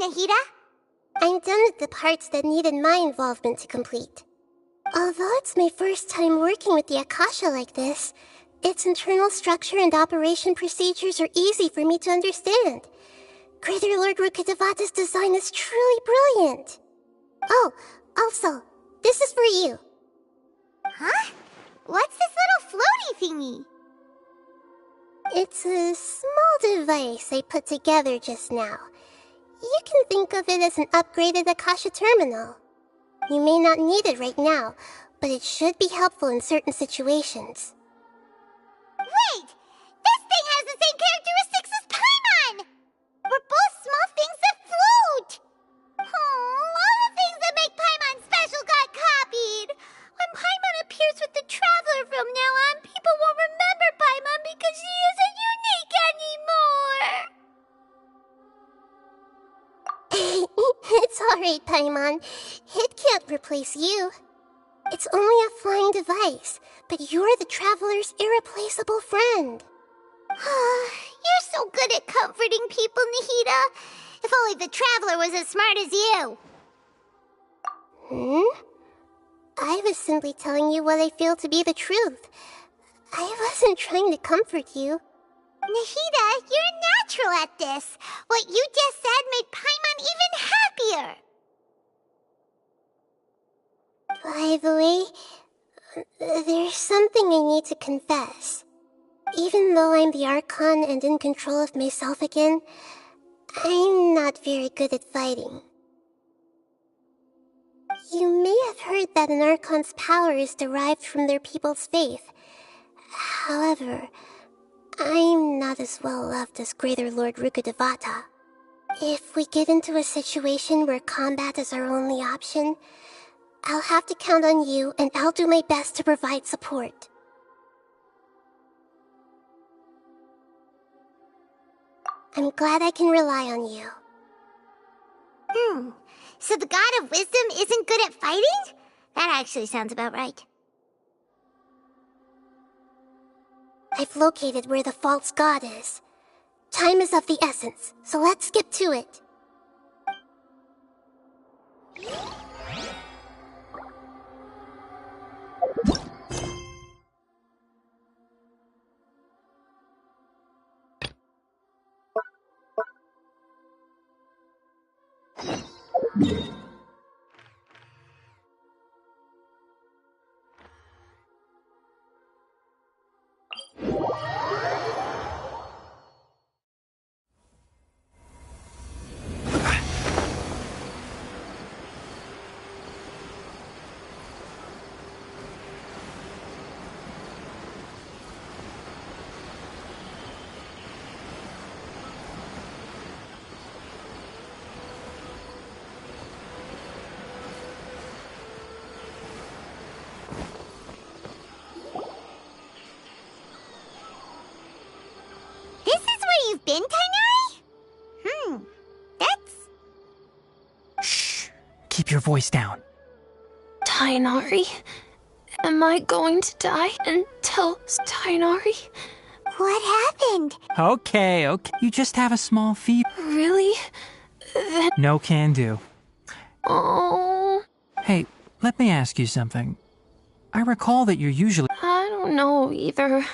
Nahida? I'm done with the parts that needed my involvement to complete. Although it's my first time working with the Akasha like this, its internal structure and operation procedures are easy for me to understand. Greater Lord Rukkhadevata's design is truly brilliant. Oh, also, this is for you. Huh? What's this little floaty thingy? It's a small device I put together just now. You can think of it as an upgraded Akasha terminal. You may not need it right now, but it should be helpful in certain situations. Wait! This thing has the same characteristics as Paimon! We're both small things that float! Oh, all the things that make Paimon special got copied! When Paimon appears with the Traveler from now on, people won't remember Paimon because she isn't unique anymore! It's alright, Paimon. It can't replace you. It's only a flying device, but you're the Traveler's irreplaceable friend. You're so good at comforting people, Nahida. If only the Traveler was as smart as you. I was simply telling you what I feel to be the truth. I wasn't trying to comfort you. Nahida, you're natural at this. What you just said made Paimon even happier. By the way, there's something I need to confess. Even though I'm the Archon and in control of myself again, I'm not very good at fighting. You may have heard that an Archon's power is derived from their people's faith. However, I'm not as well loved as Greater Lord Rukkhadevata. If we get into a situation where combat is our only option, I'll have to count on you, and I'll do my best to provide support. I'm glad I can rely on you. So the God of Wisdom isn't good at fighting? That actually sounds about right. I've located where the false god is. Time is of the essence, so let's skip to it. You've been, Tainari? That's... Shh! Keep your voice down. Tainari? Am I going to die and tell Tainari? What happened? Okay. You just have a small fever. Really? Then... No can do. Oh... Hey, let me ask you something. I recall that you're usually... I don't know either.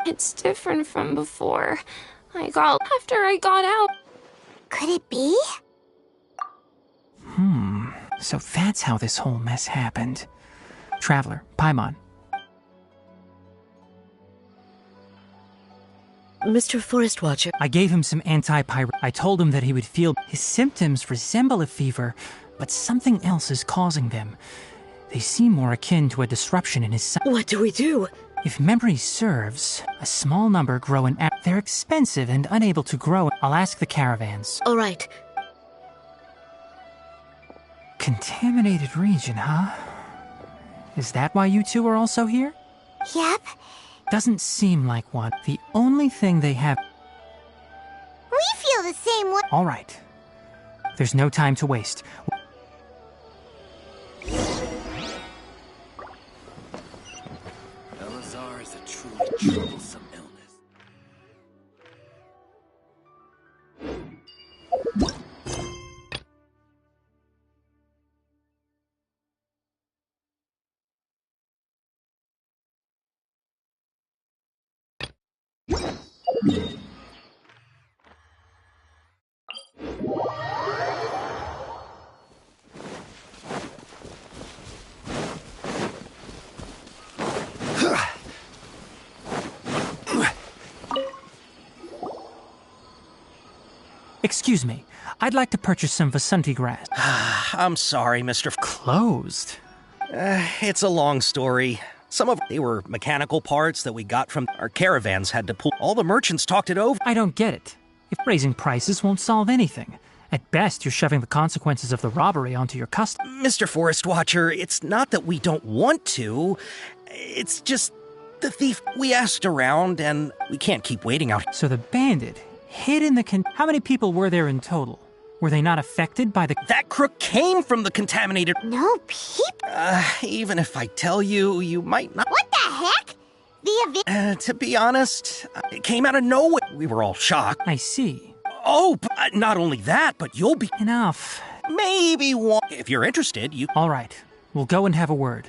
It's different from before. After I got out. Could it be? So that's how this whole mess happened. Traveler, Paimon. Mr. Forest Watcher. I gave him some anti-pyro. I told him that he would feel his symptoms resemble a fever, but something else is causing them. They seem more akin to a disruption in his... What do we do? If memory serves, a small number grow in... They're expensive and unable to grow. I'll ask the caravans. All right. Contaminated region, huh? Is that why you two are also here? Yep. Doesn't seem like one. The only thing they have... We feel the same way. All right. There's no time to waste. Elazar is a truly troublesome illness. Excuse me. I'd like to purchase some Vasanti grass. I'm sorry, Mr. Closed? It's a long story. They were mechanical parts that we got from our caravans had to pull. All the merchants talked it over. I don't get it. If raising prices won't solve anything. At best, you're shoving the consequences of the robbery onto your customer. Mr. Forest Watcher, it's not that we don't want to. It's just the thief. We asked around, and we can't keep waiting out. So the bandit hid in the How many people were there in total? Were they not affected by the... That crook came from the contaminated... No people? Even if I tell you, you might not... What the heck? To be honest, it came out of nowhere. We were all shocked. I see. Oh, not only that, but you'll be... Enough. Maybe one... If you're interested, you... All right. We'll go and have a word.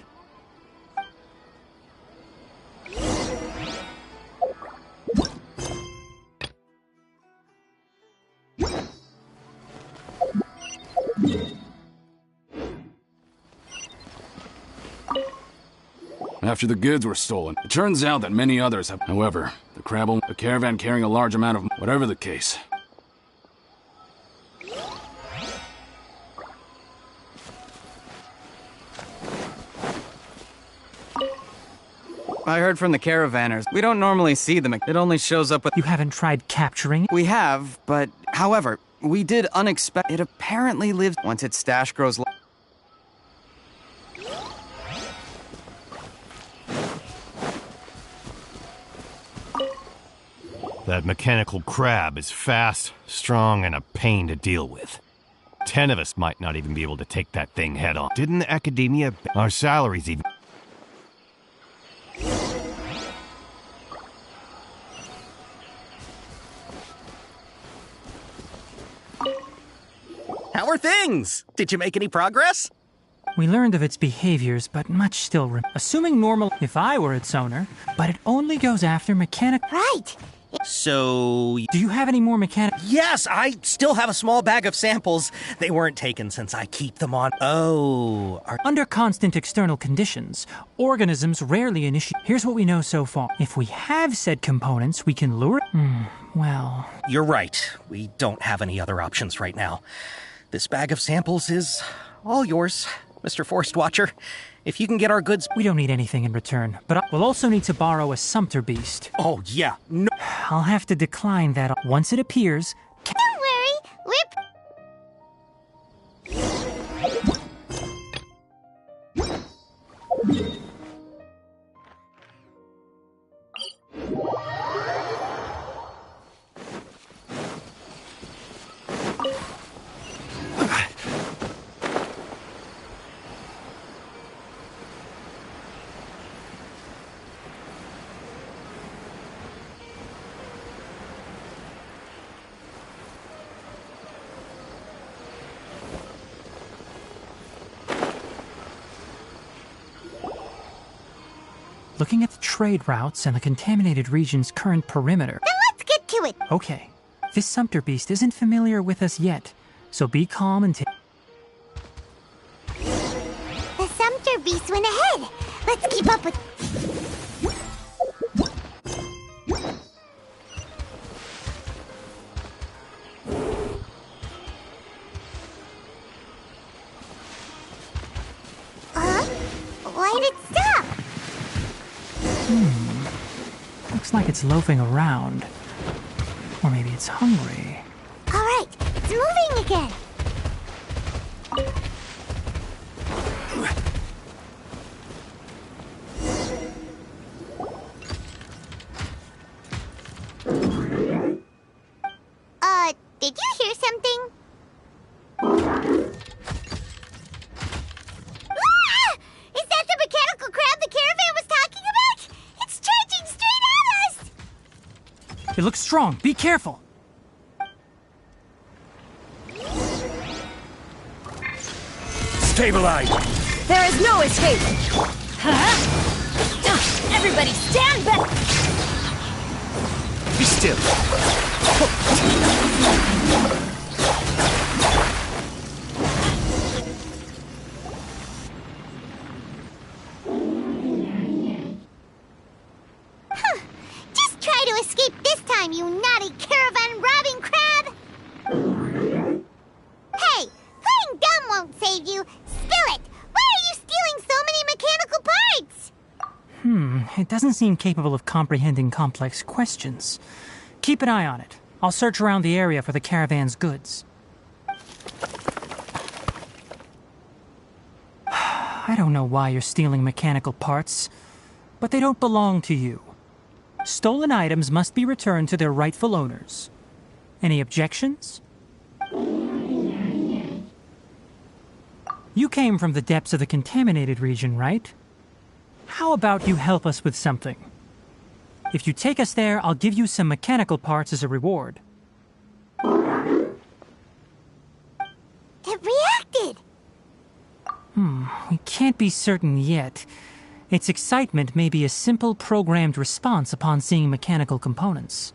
After the goods were stolen, it turns out that many others have. However, the caravan carrying a large amount of... Whatever the case. I heard from the caravanners. We don't normally see them. It only shows up with... You haven't tried capturing it? We have, but... However, we did unexpect... It apparently lives... Once its stash grows... That mechanical crab is fast, strong, and a pain to deal with. 10 of us might not even be able to take that thing head on. Didn't the academia... Our salaries even... How are things? Did you make any progress? We learned of its behaviors, but much still assuming normal if I were its owner, but it only goes after mechanic... Right. So... Do you have any more mechanic... Yes, I still have a small bag of samples. They weren't taken since I keep them on... Oh... Under constant external conditions, organisms rarely initiate... Here's what we know so far. If we have said components, we can lure... well... You're right. We don't have any other options right now. This bag of samples is all yours, Mr. Forest Watcher. If you can get our goods... We don't need anything in return, but we'll also need to borrow a sumpter beast. Oh, yeah. No. I'll have to decline that once it appears. Don't worry. Looking at the trade routes and the contaminated region's current perimeter... Then let's get to it. Okay. This sumpter beast isn't familiar with us yet, so be calm and take... The sumpter beast went ahead. Let's keep up with... Why'd it stop? Looks like it's loafing around. Or maybe it's hungry. All right, it's moving again. Did you hear something? Ah! Is that the mechanical crab the caravan was talking about? It's charging straight at us! It looks strong. Be careful. Stabilize! There is no escape! Huh? Everybody stand back! Be still! to. Just try to escape this time, you naughty caravan-robbing crab! Hey, playing dumb won't save you. Spill it! Why are you stealing so many mechanical parts? It doesn't seem capable of comprehending complex questions. Keep an eye on it. I'll search around the area for the caravan's goods. I don't know why you're stealing mechanical parts, but they don't belong to you. Stolen items must be returned to their rightful owners. Any objections? You came from the depths of the contaminated region, right? How about you help us with something? If you take us there, I'll give you some mechanical parts as a reward. It reacted! We can't be certain yet. Its excitement may be a simple programmed response upon seeing mechanical components.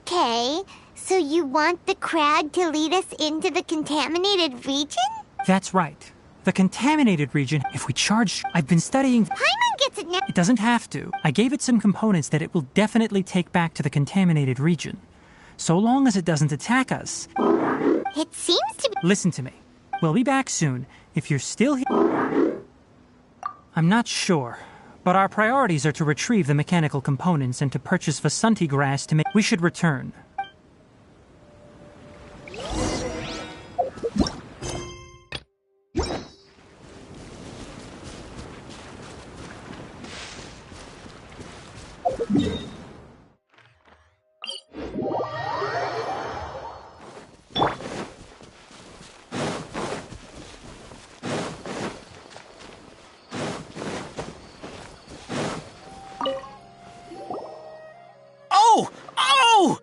Okay, so you want the crab to lead us into the contaminated region? That's right. The contaminated region, if we charge... I've been studying... Paimon gets it now. It doesn't have to. I gave it some components that it will definitely take back to the contaminated region. So long as it doesn't attack us. It seems to be... Listen to me. We'll be back soon. If you're still here... I'm not sure, but our priorities are to retrieve the mechanical components and to purchase Vasanti grass to make... We should return. Oh!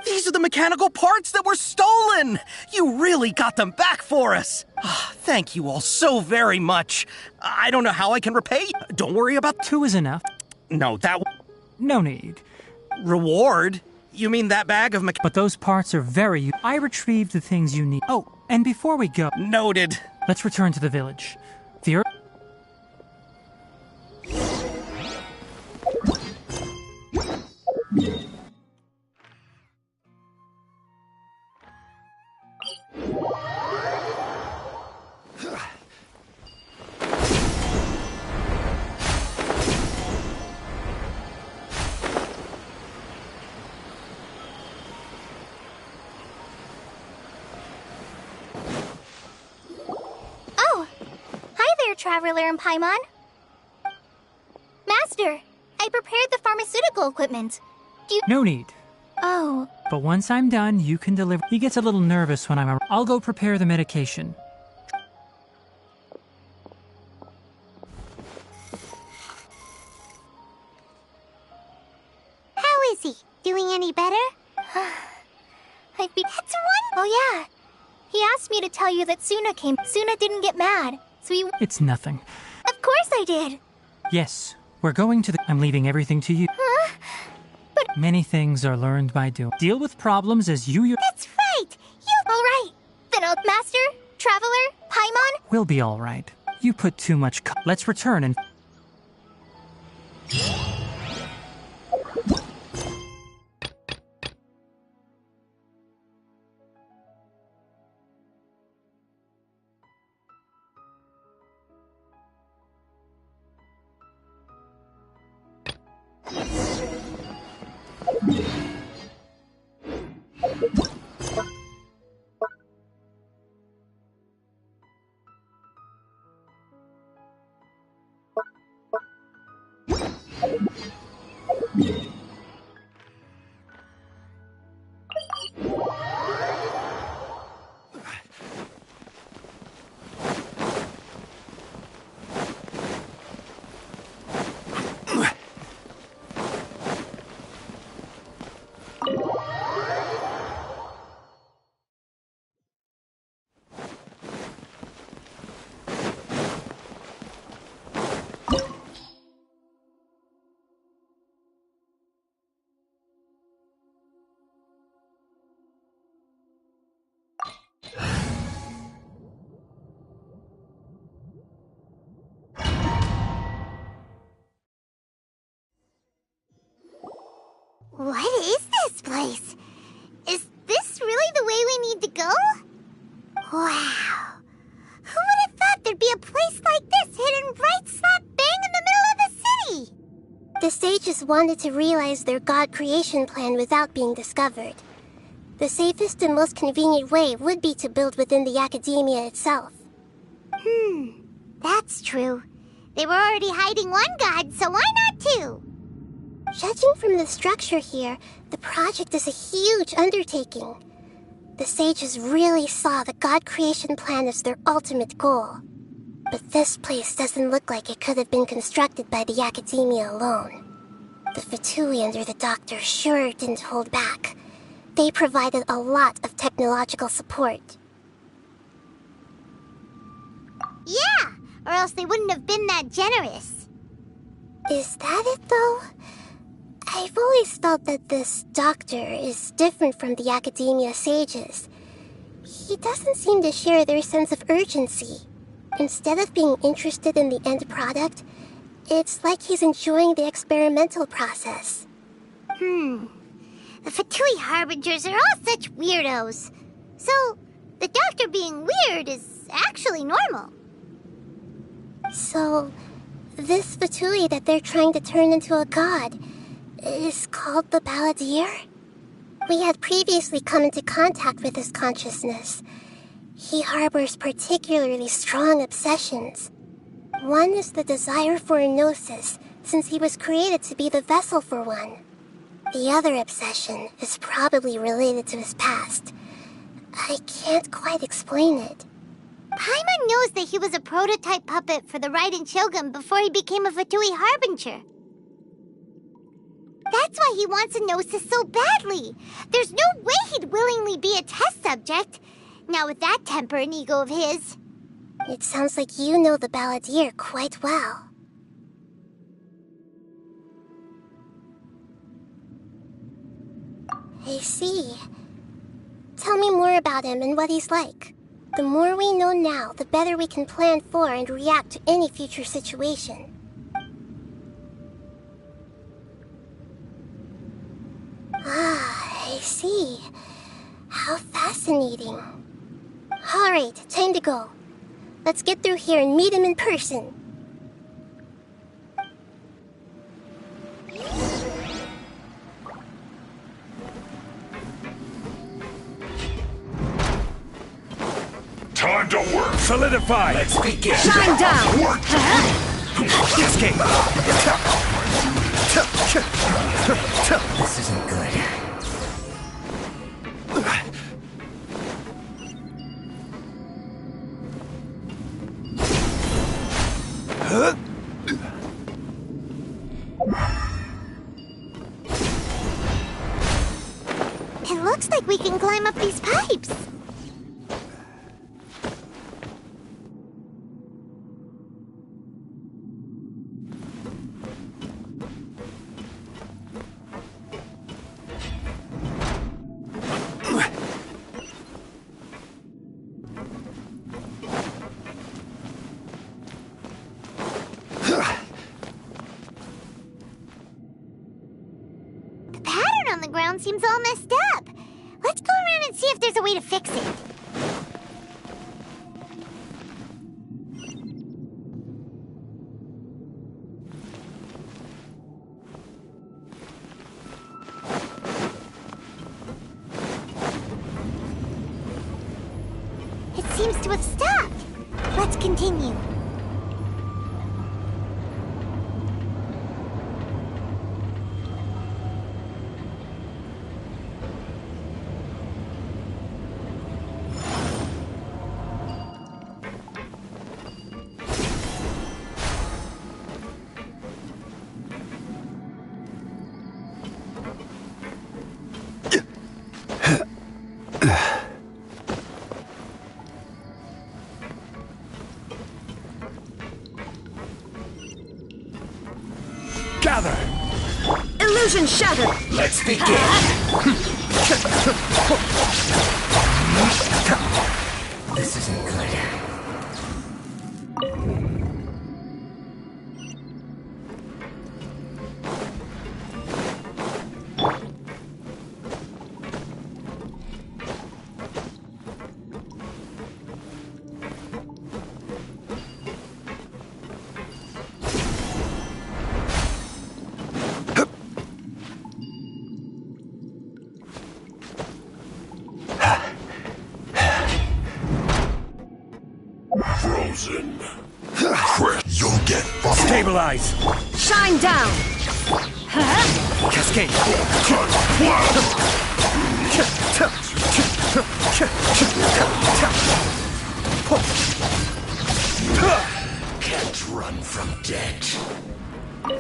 These are the mechanical parts that were stolen! You really got them back for us! Thank you all so very much. I don't know how I can repay you. Don't worry about... 2 is enough. No, that... No need. Reward? You mean that bag of But those parts are very... I retrieved the things you need. Oh, and before we go... Noted. Let's return to the village. The earth... Traveler and Paimon. Master, I prepared the pharmaceutical equipment. Do you... No need. Oh. But once I'm done, you can deliver... He gets a little nervous when I'm around. I'll go prepare the medication. How is he? Doing any better? That's one... Oh yeah. He asked me to tell you that Suna came. Suna didn't get mad. So he... It's nothing. Of course I did. Yes, we're going to the... I'm leaving everything to you. Huh? But... Many things are learned by doing. Deal with problems as you... That's right. You... All right. Then I'll... Master, Traveler, Paimon... We'll be all right. You put too much... Let's return and... What is this place? Is this really the way we need to go? Wow. Who would have thought there'd be a place like this hidden right slap bang in the middle of the city? The sages wanted to realize their god creation plan without being discovered. The safest and most convenient way would be to build within the academia itself. That's true. They were already hiding one god, so why not two? Judging from the structure here, the project is a huge undertaking. The sages really saw the god creation plan as their ultimate goal. But this place doesn't look like it could have been constructed by the academia alone. The Fatui under the doctor sure didn't hold back. They provided a lot of technological support. Yeah, or else they wouldn't have been that generous. Is that it, though? I've always felt that this doctor is different from the academia sages. He doesn't seem to share their sense of urgency. Instead of being interested in the end product, it's like he's enjoying the experimental process. The Fatui Harbingers are all such weirdos. So, the doctor being weird is actually normal. So, this Fatui that they're trying to turn into a god is called the Balladeer? We had previously come into contact with his consciousness. He harbors particularly strong obsessions. One is the desire for a gnosis, since he was created to be the vessel for one. The other obsession is probably related to his past. I can't quite explain it. Paimon knows that he was a prototype puppet for the Raiden Shogun before he became a Fatui Harbinger. That's why he wants a gnosis so badly. There's no way he'd willingly be a test subject. Not with that temper and ego of his. It sounds like you know the Balladeer quite well. I see. Tell me more about him and what he's like. The more we know now, the better we can plan for and react to any future situation. I see. How fascinating. Alright, time to go. Let's get through here and meet him in person. Time to work! Solidify! Let's begin! Shine down! Work! Escape! This isn't good. It looks like we can climb up these pipes. The ground seems all messed up. Let's go around and see if there's a way to fix it. It seems to have stopped. Let's continue. Gather! Illusion shattered! Let's begin! This isn't good. Listen. Chris, you'll get fucked. Stabilize! Shine down! Cascade! Can't run from death.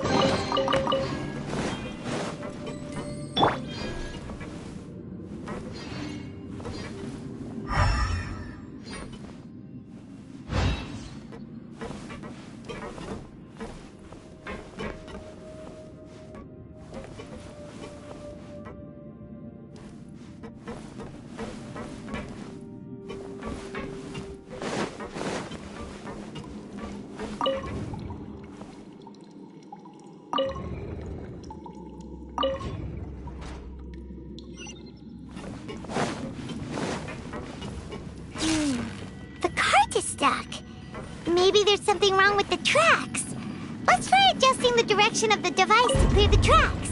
The cart is stuck. Maybe there's something wrong with the tracks. Let's try adjusting the direction of the device to clear the tracks.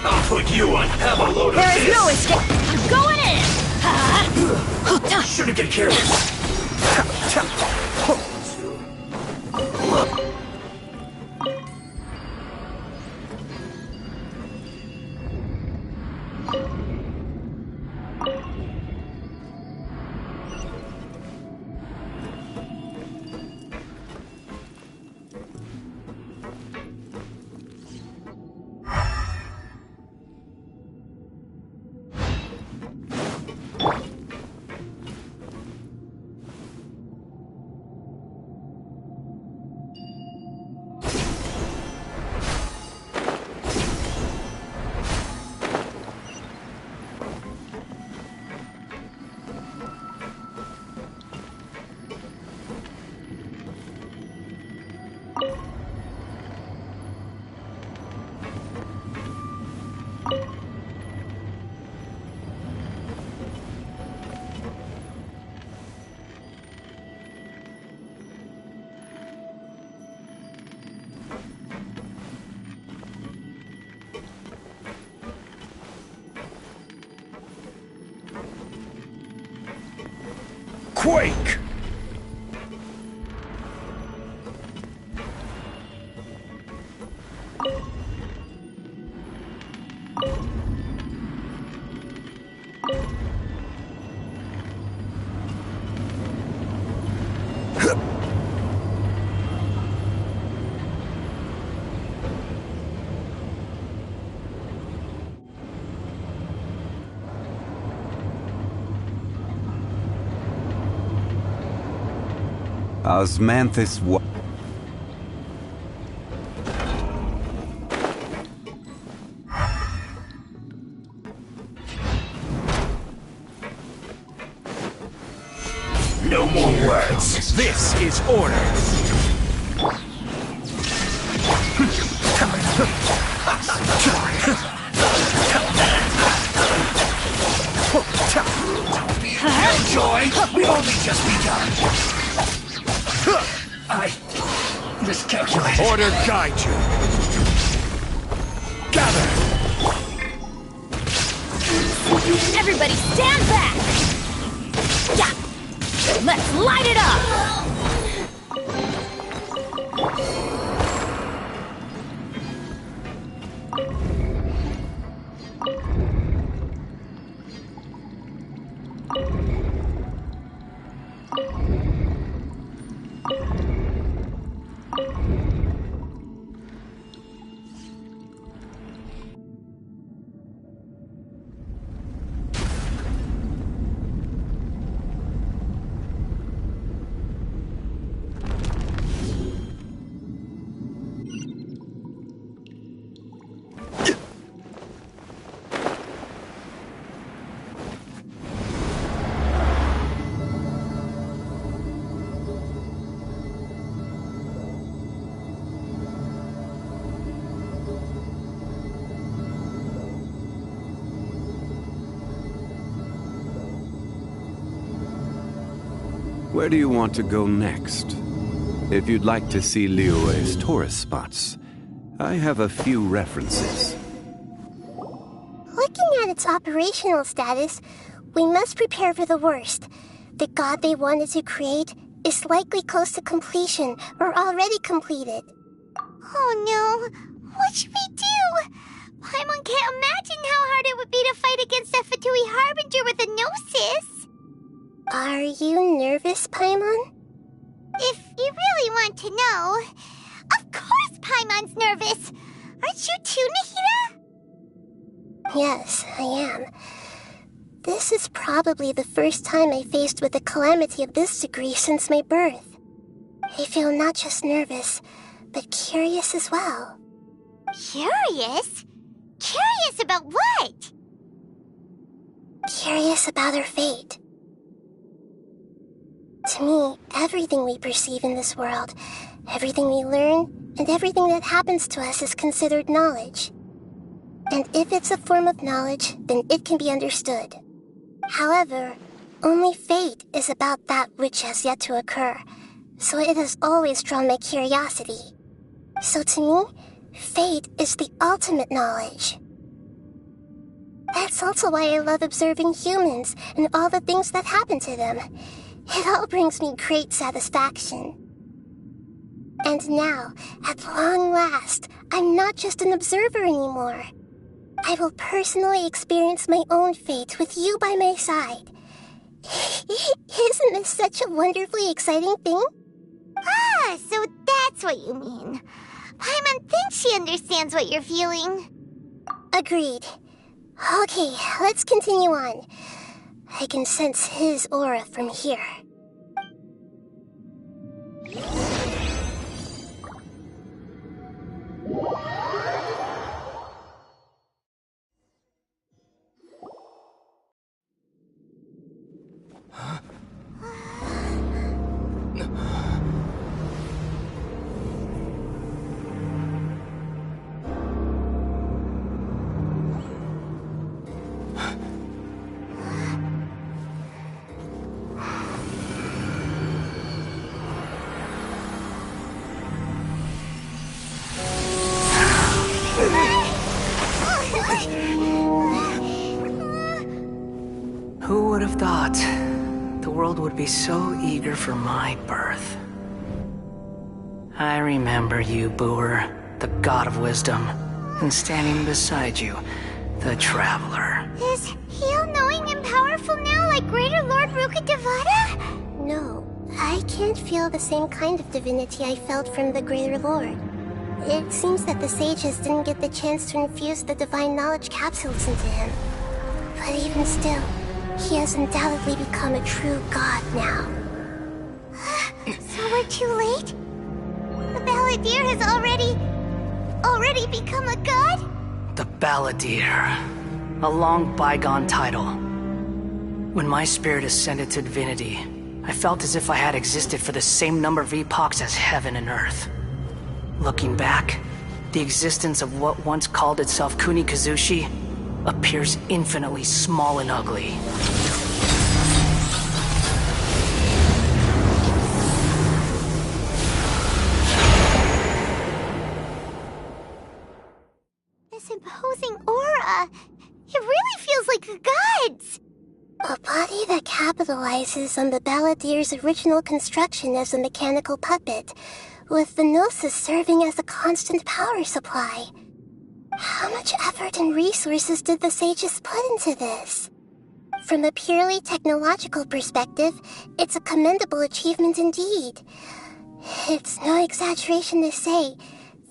I'll put you on have a load of There is this. no escape! I'm going in! Shouldn't get careless. Quake! Osmanthus wa- No more words. This is order. Joy. We all I miscalculated. Order guide you. Gather. Everybody stand back! Yeah! Let's light it up! Where do you want to go next? If you'd like to see Liyue's tourist spots, I have a few references. Looking at its operational status, we must prepare for the worst. The god they wanted to create is likely close to completion or already completed. Oh no! What should we do? Paimon can't imagine how hard it would be to fight against a Fatui Harbinger with a Gnosis! Are you nervous, Paimon? If you really want to know, of course Paimon's nervous! Aren't you too, Nahida? Yes, I am. This is probably the first time I faced with a calamity of this degree since my birth. I feel not just nervous, but curious as well. Curious? Curious about what? Curious about our fate. To me, everything we perceive in this world, everything we learn, and everything that happens to us is considered knowledge. And if it's a form of knowledge, then it can be understood. However, only fate is about that which has yet to occur, so it has always drawn my curiosity. So to me, fate is the ultimate knowledge. That's also why I love observing humans and all the things that happen to them. It all brings me great satisfaction. And now, at long last, I'm not just an observer anymore. I will personally experience my own fate with you by my side. Isn't this such a wonderfully exciting thing? Ah, so that's what you mean. Paimon thinks she understands what you're feeling. Agreed. Okay, let's continue on. I can sense his aura from here. Who would have thought the world would be so eager for my birth? I remember you, Booer, the god of wisdom, and standing beside you, the traveler. Is he all-knowing and powerful now like Greater Lord Rukkhadevata? No, I can't feel the same kind of divinity I felt from the Greater Lord. It seems that the sages didn't get the chance to infuse the divine knowledge capsules into him. But even still, he has undoubtedly become a true god now. So we're too late? The Balladeer has already become a god? The Balladeer. A long bygone title. When my spirit ascended to divinity, I felt as if I had existed for the same number of epochs as heaven and earth. Looking back, the existence of what once called itself Kunikazushi appears infinitely small and ugly. this imposing aura. It really feels like the gods. A body that capitalizes on the Balladeer's original construction as a mechanical puppet, with the Gnosis serving as a constant power supply. How much effort and resources did the sages put into this? From a purely technological perspective, it's a commendable achievement indeed. It's no exaggeration to say,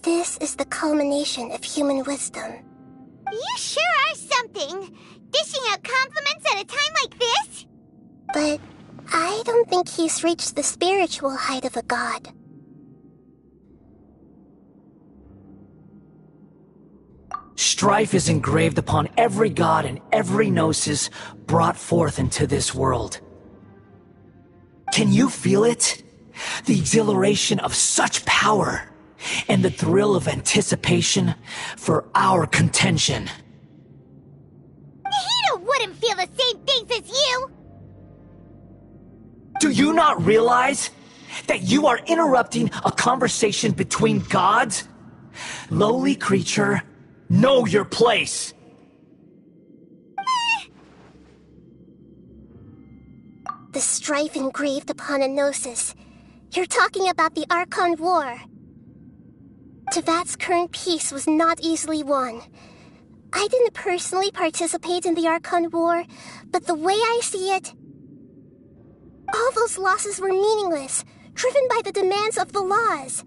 this is the culmination of human wisdom. You sure are something. Dishing out compliments at a time like this? But I don't think he's reached the spiritual height of a god. Strife is engraved upon every god and every gnosis brought forth into this world. Can you feel it? The exhilaration of such power, and the thrill of anticipation for our contention. Hito wouldn't feel the same things as you! Do you not realize that you are interrupting a conversation between gods? Lowly creature, know your place! The strife engraved upon a gnosis. You're talking about the Archon War. Tevat's current peace was not easily won. I didn't personally participate in the Archon War, but the way I see it, all those losses were meaningless, driven by the demands of the laws.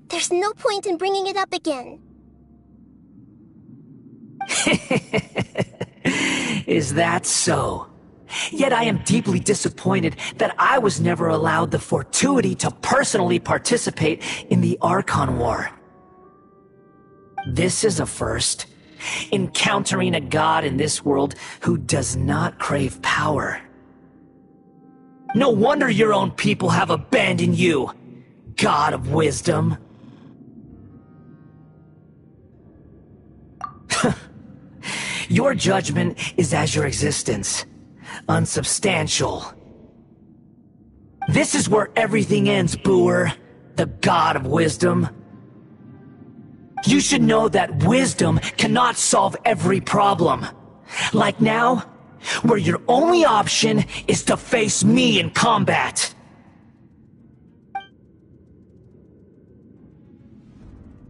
There's no point in bringing it up again. Is that so? Yet I am deeply disappointed that I was never allowed the fortuity to personally participate in the Archon War. This is a first. Encountering a god in this world who does not crave power. No wonder your own people have abandoned you, God of Wisdom. Your judgment is as your existence, unsubstantial. This is where everything ends, Booer, the God of Wisdom. You should know that wisdom cannot solve every problem. Like now, where your only option is to face me in combat.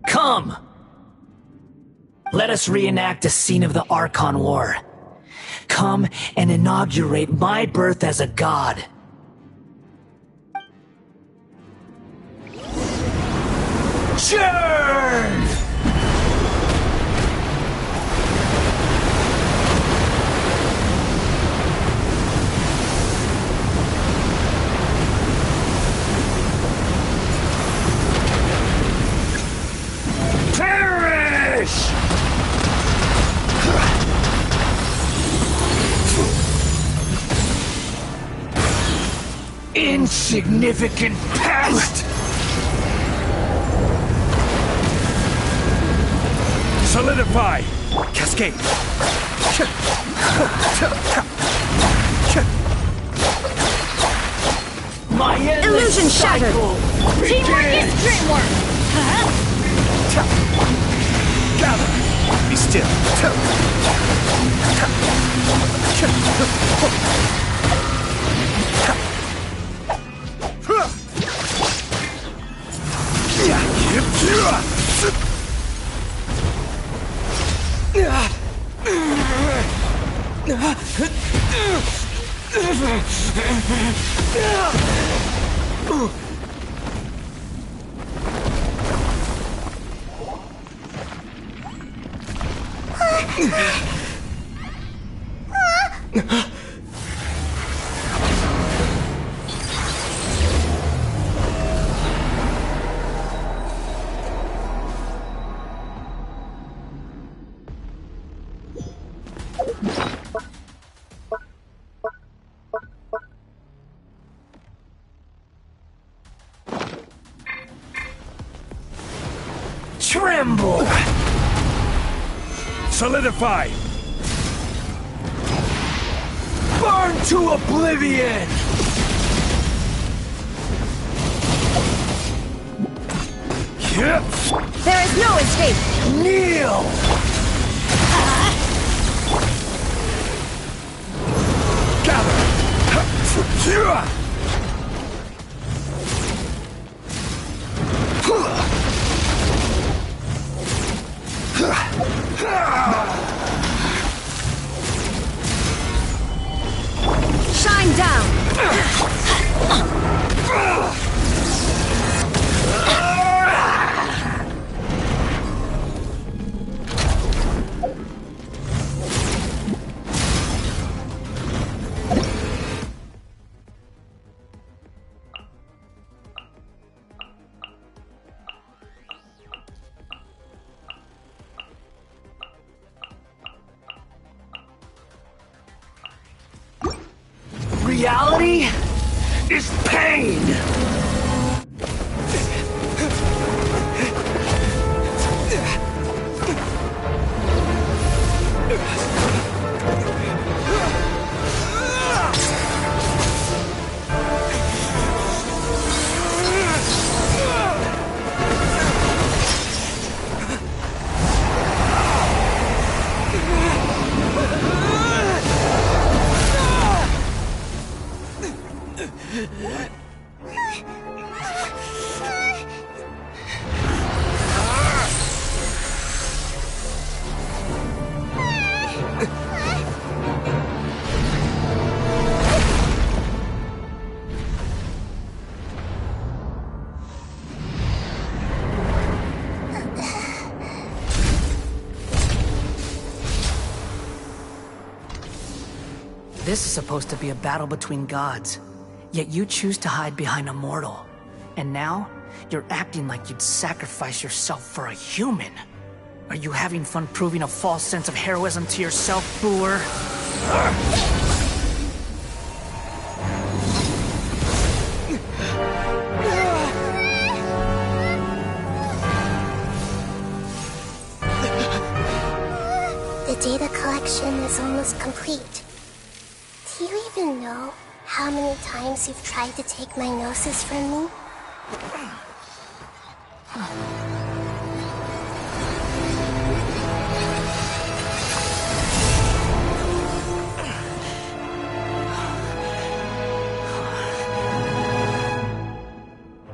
Come! Let us reenact a scene of the Archon War. Come and inaugurate my birth as a god. Churn! Perish! Insignificant pest! Solidify! Cascade! My endless Illusion shattered! cycle Teamwork is begins. dreamwork! Gather! Be still! Tremble! Solidify! Burn to oblivion! There is no escape! Kneel! Shine down! Reality is pain! This is supposed to be a battle between gods, yet you choose to hide behind a mortal. And now, you're acting like you'd sacrifice yourself for a human. Are you having fun proving a false sense of heroism to yourself, Booer? The data collection is almost complete. Do you even know how many times you've tried to take my gnosis from me?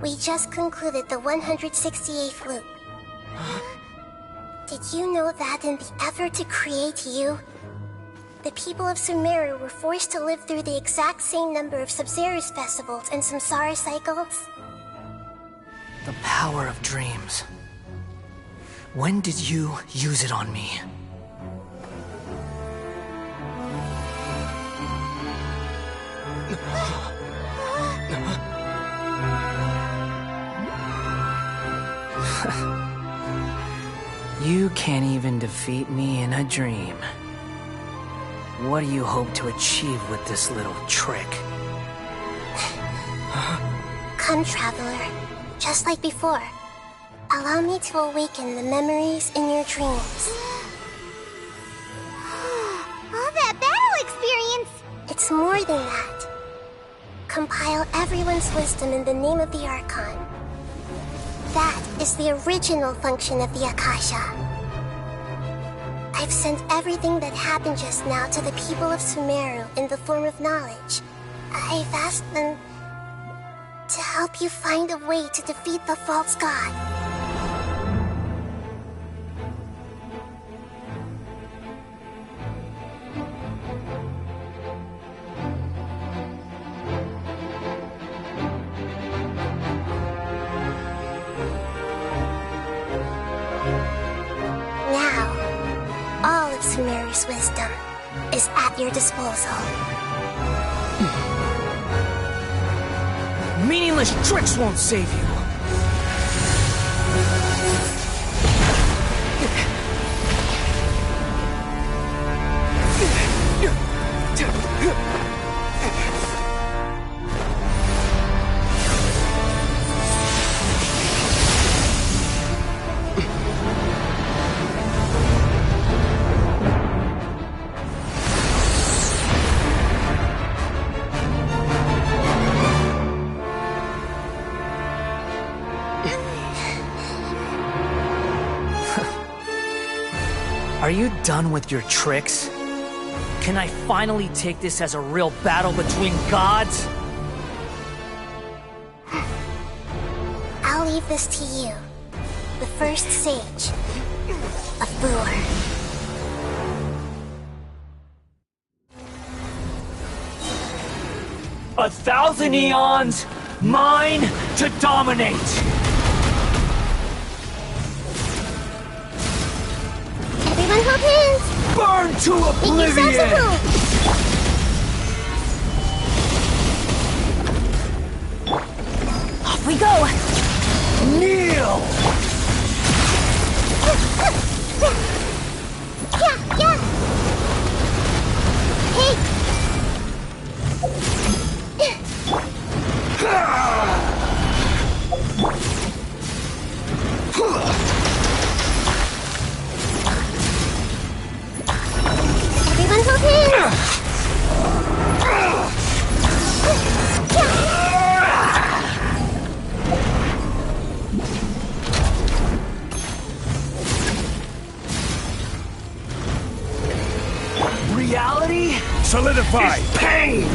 We just concluded the 168th loop. Did you know that in the effort to create you, the people of Sumeru were forced to live through the exact same number of Sub-Zerus festivals and Samsara cycles? The power of dreams. When did you use it on me? You can't even defeat me in a dream. What do you hope to achieve with this little trick? Come, Traveler. Just like before. Allow me to awaken the memories in your dreams. All that battle experience! It's more than that. Compile everyone's wisdom in the name of the Archon. That is the original function of the Akasha. I've sent everything that happened just now to the people of Sumeru in the form of knowledge. I've asked them to help you find a way to defeat the false god. Sumeru's wisdom is at your disposal. Meaningless tricks won't save you. Are you done with your tricks? Can I finally take this as a real battle between gods? I'll leave this to you, the first sage of before. 1,000 eons, mine to dominate! Everyone hold hands! Burn to Make yourselves at oblivion! home! Off we go! Kneel! Yeah! Hey! Everyone hold hands! Reality Solidify! is pain!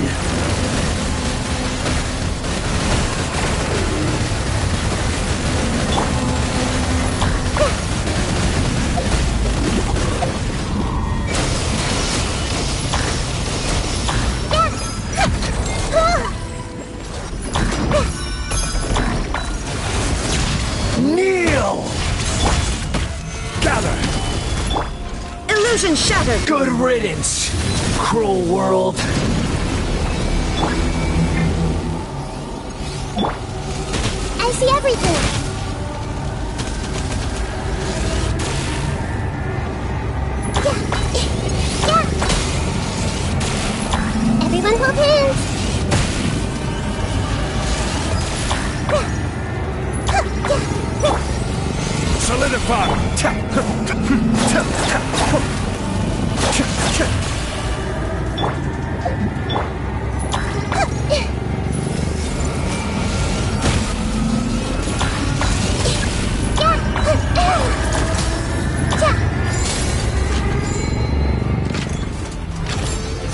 Kneel! Gather! Illusion shattered! Good riddance, cruel world. I see everything! Yeah! Everyone hold hands! Solidify!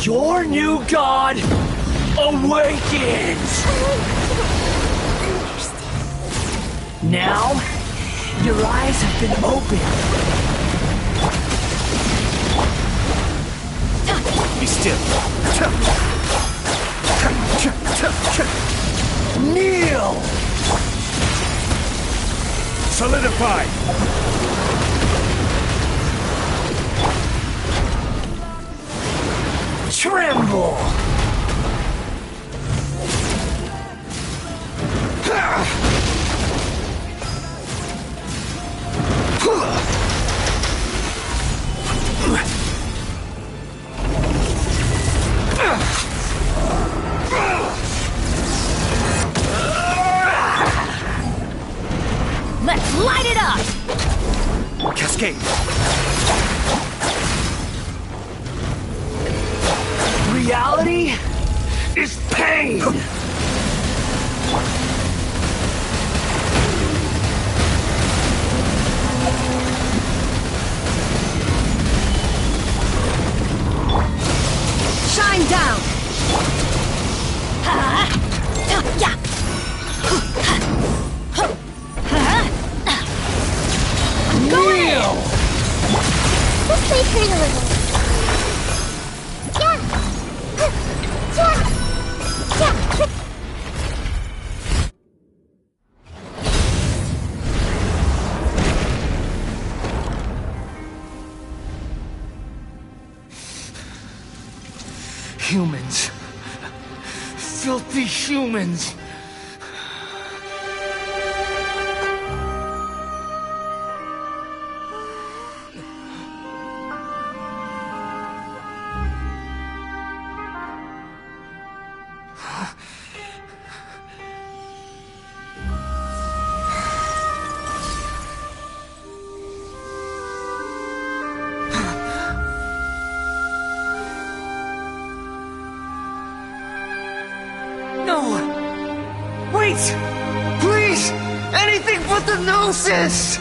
Your new god awakens! Now, your eyes have been opened. Be still! Kneel! Solidify! Tremble! Let's light it up! Cascade! Reality is pain! Shine down! Yeah! Kneel! This may hurt a little. Yeah! Humans. Filthy humans. Wait! Please! Anything but the gnosis!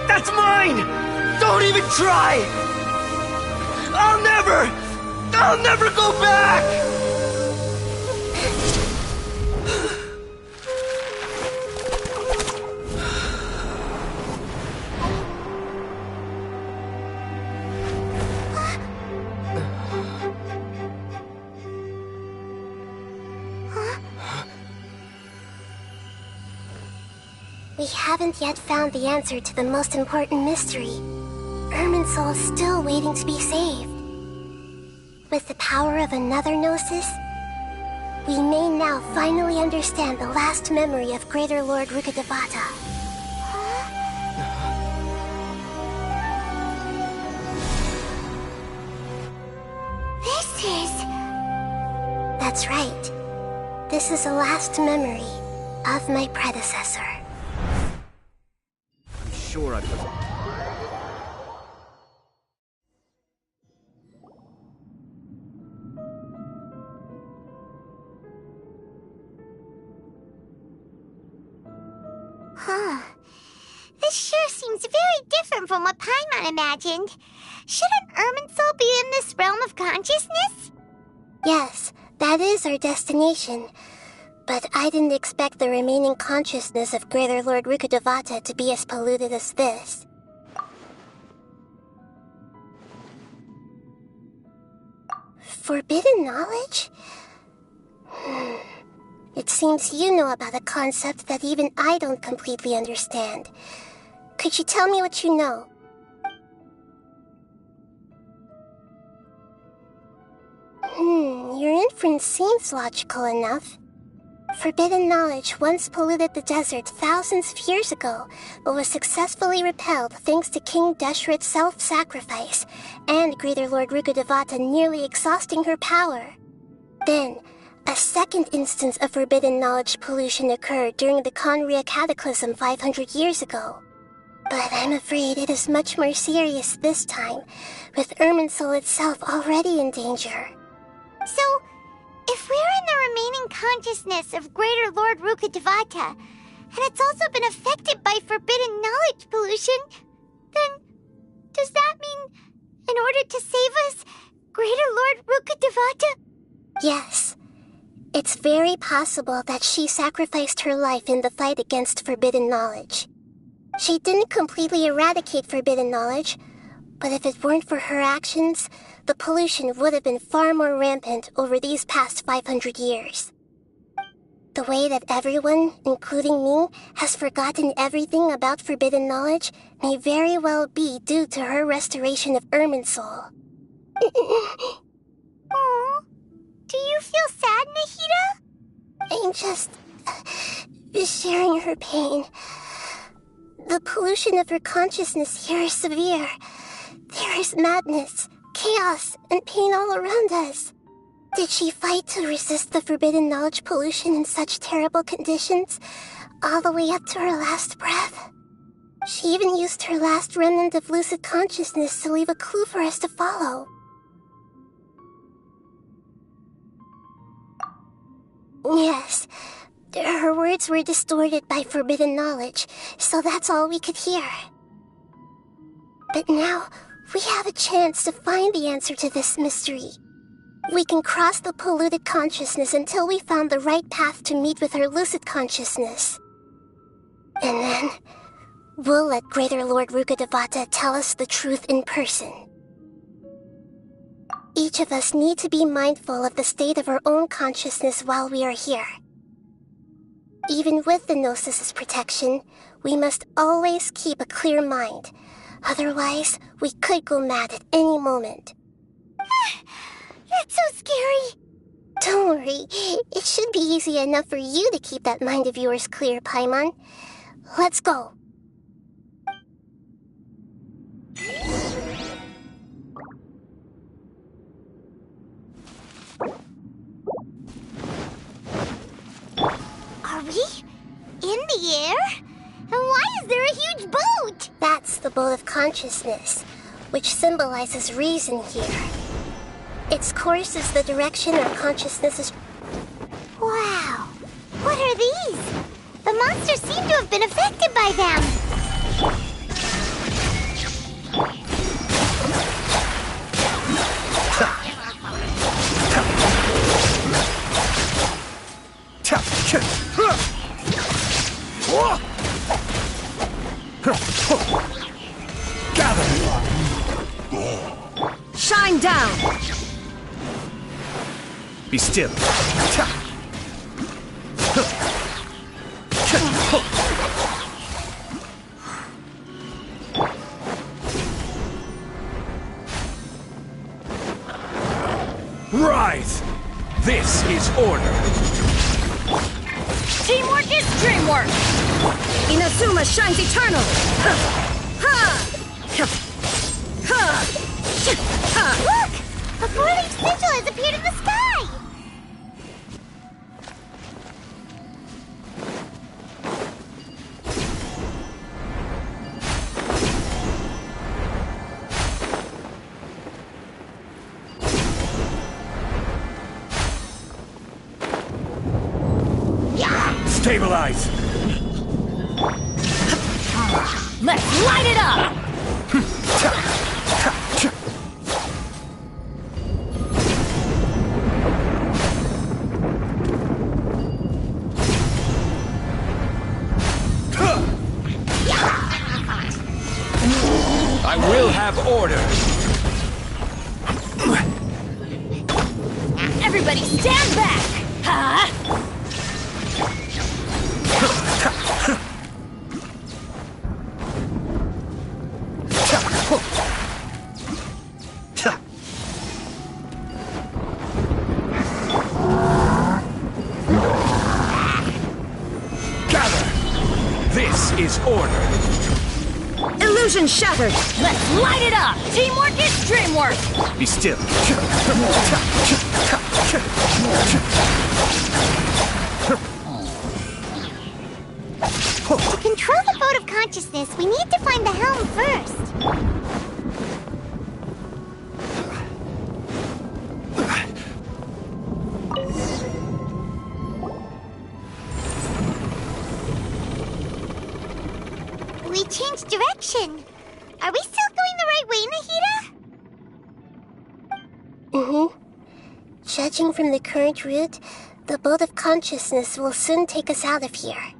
That's mine! Don't even try! I'll never go back! We haven't yet found the answer to the most important mystery. Irminsul is still waiting to be saved. With the power of another Gnosis, we may now finally understand the last memory of Greater Lord Rukkhadevata. This is... That's right. This is the last memory of my predecessor. I'm sure I put... Huh. This sure seems very different from what Paimon imagined. Shouldn't Irminsul be in this realm of consciousness? Yes, that is our destination. But I didn't expect the remaining consciousness of Greater Lord Rukkhadevata to be as polluted as this. Forbidden knowledge? It seems you know about a concept that even I don't completely understand. Could you tell me what you know? Your inference seems logical enough. Forbidden knowledge once polluted the desert thousands of years ago, but was successfully repelled thanks to King Deshret's self-sacrifice, and Greater Lord Rukkhadevata nearly exhausting her power. Then, a second instance of forbidden knowledge pollution occurred during the Conria Cataclysm 500 years ago. But I'm afraid it is much more serious this time, with Irminsul itself already in danger. So, if we're in the remaining consciousness of Greater Lord Rukkhadevata, and it's also been affected by forbidden knowledge pollution, then does that mean, in order to save us, Greater Lord Rukkhadevata? Yes. It's very possible that she sacrificed her life in the fight against forbidden knowledge. She didn't completely eradicate forbidden knowledge, but if it weren't for her actions, the pollution would have been far more rampant over these past 500 years. The way that everyone, including me, has forgotten everything about forbidden knowledge may very well be due to her restoration of Irminsul. Aww. Do you feel sad, Nahida? I'm just sharing her pain. The pollution of her consciousness here is severe. There is madness, chaos, and pain all around us. Did she fight to resist the forbidden knowledge pollution in such terrible conditions, all the way up to her last breath? She even used her last remnant of lucid consciousness to leave a clue for us to follow. Yes, her words were distorted by forbidden knowledge, so that's all we could hear. But now, we have a chance to find the answer to this mystery. We can cross the polluted consciousness until we found the right path to meet with our lucid consciousness. And then, we'll let Greater Lord Rukkhadevata tell us the truth in person. Each of us need to be mindful of the state of our own consciousness while we are here. Even with the Gnosis' protection, we must always keep a clear mind. Otherwise, we could go mad at any moment. That's so scary. Don't worry. It should be easy enough for you to keep that mind of yours clear, Paimon. Let's go. Are we in the air? And why is there a huge boat? That's the boat of consciousness, which symbolizes reason here. Its course is the direction our consciousness is... Wow! What are these? The monsters seem to have been affected by them. Shine down! Be still. Rise! This is order. Teamwork is dreamwork! Inazuma shines eternal! Ha! Ha! Ha! Look! A four-leaf sigil has appeared in the sky! Stabilize! Let's light it up! I will have order. Everybody stand back! Ha! Gather! This is order. Illusion shattered! Let's light it up! Teamwork is dreamwork! Be still. To control the boat of consciousness, we need to find the helm first. We changed direction. Are we still going the right way, Nahida? Mm-hmm. Judging from the current route, the boat of consciousness will soon take us out of here.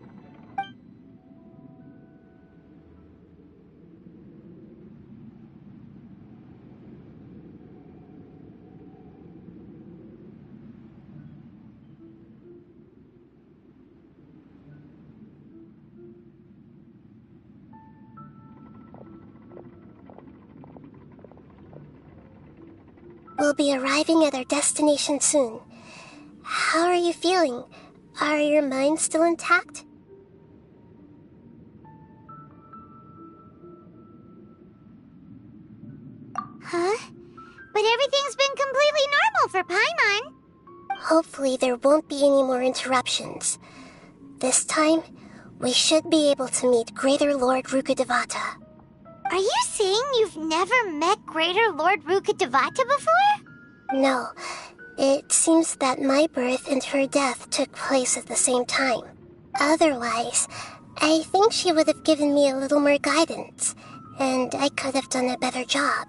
We'll be arriving at our destination soon. How are you feeling? Are your minds still intact? Huh? But everything's been completely normal for Paimon. Hopefully there won't be any more interruptions. This time, we should be able to meet Greater Lord Rukkhadevata. Are you saying you've never met Greater Lord Rukkhadevata before? No. It seems that my birth and her death took place at the same time. Otherwise, I think she would have given me a little more guidance, and I could have done a better job.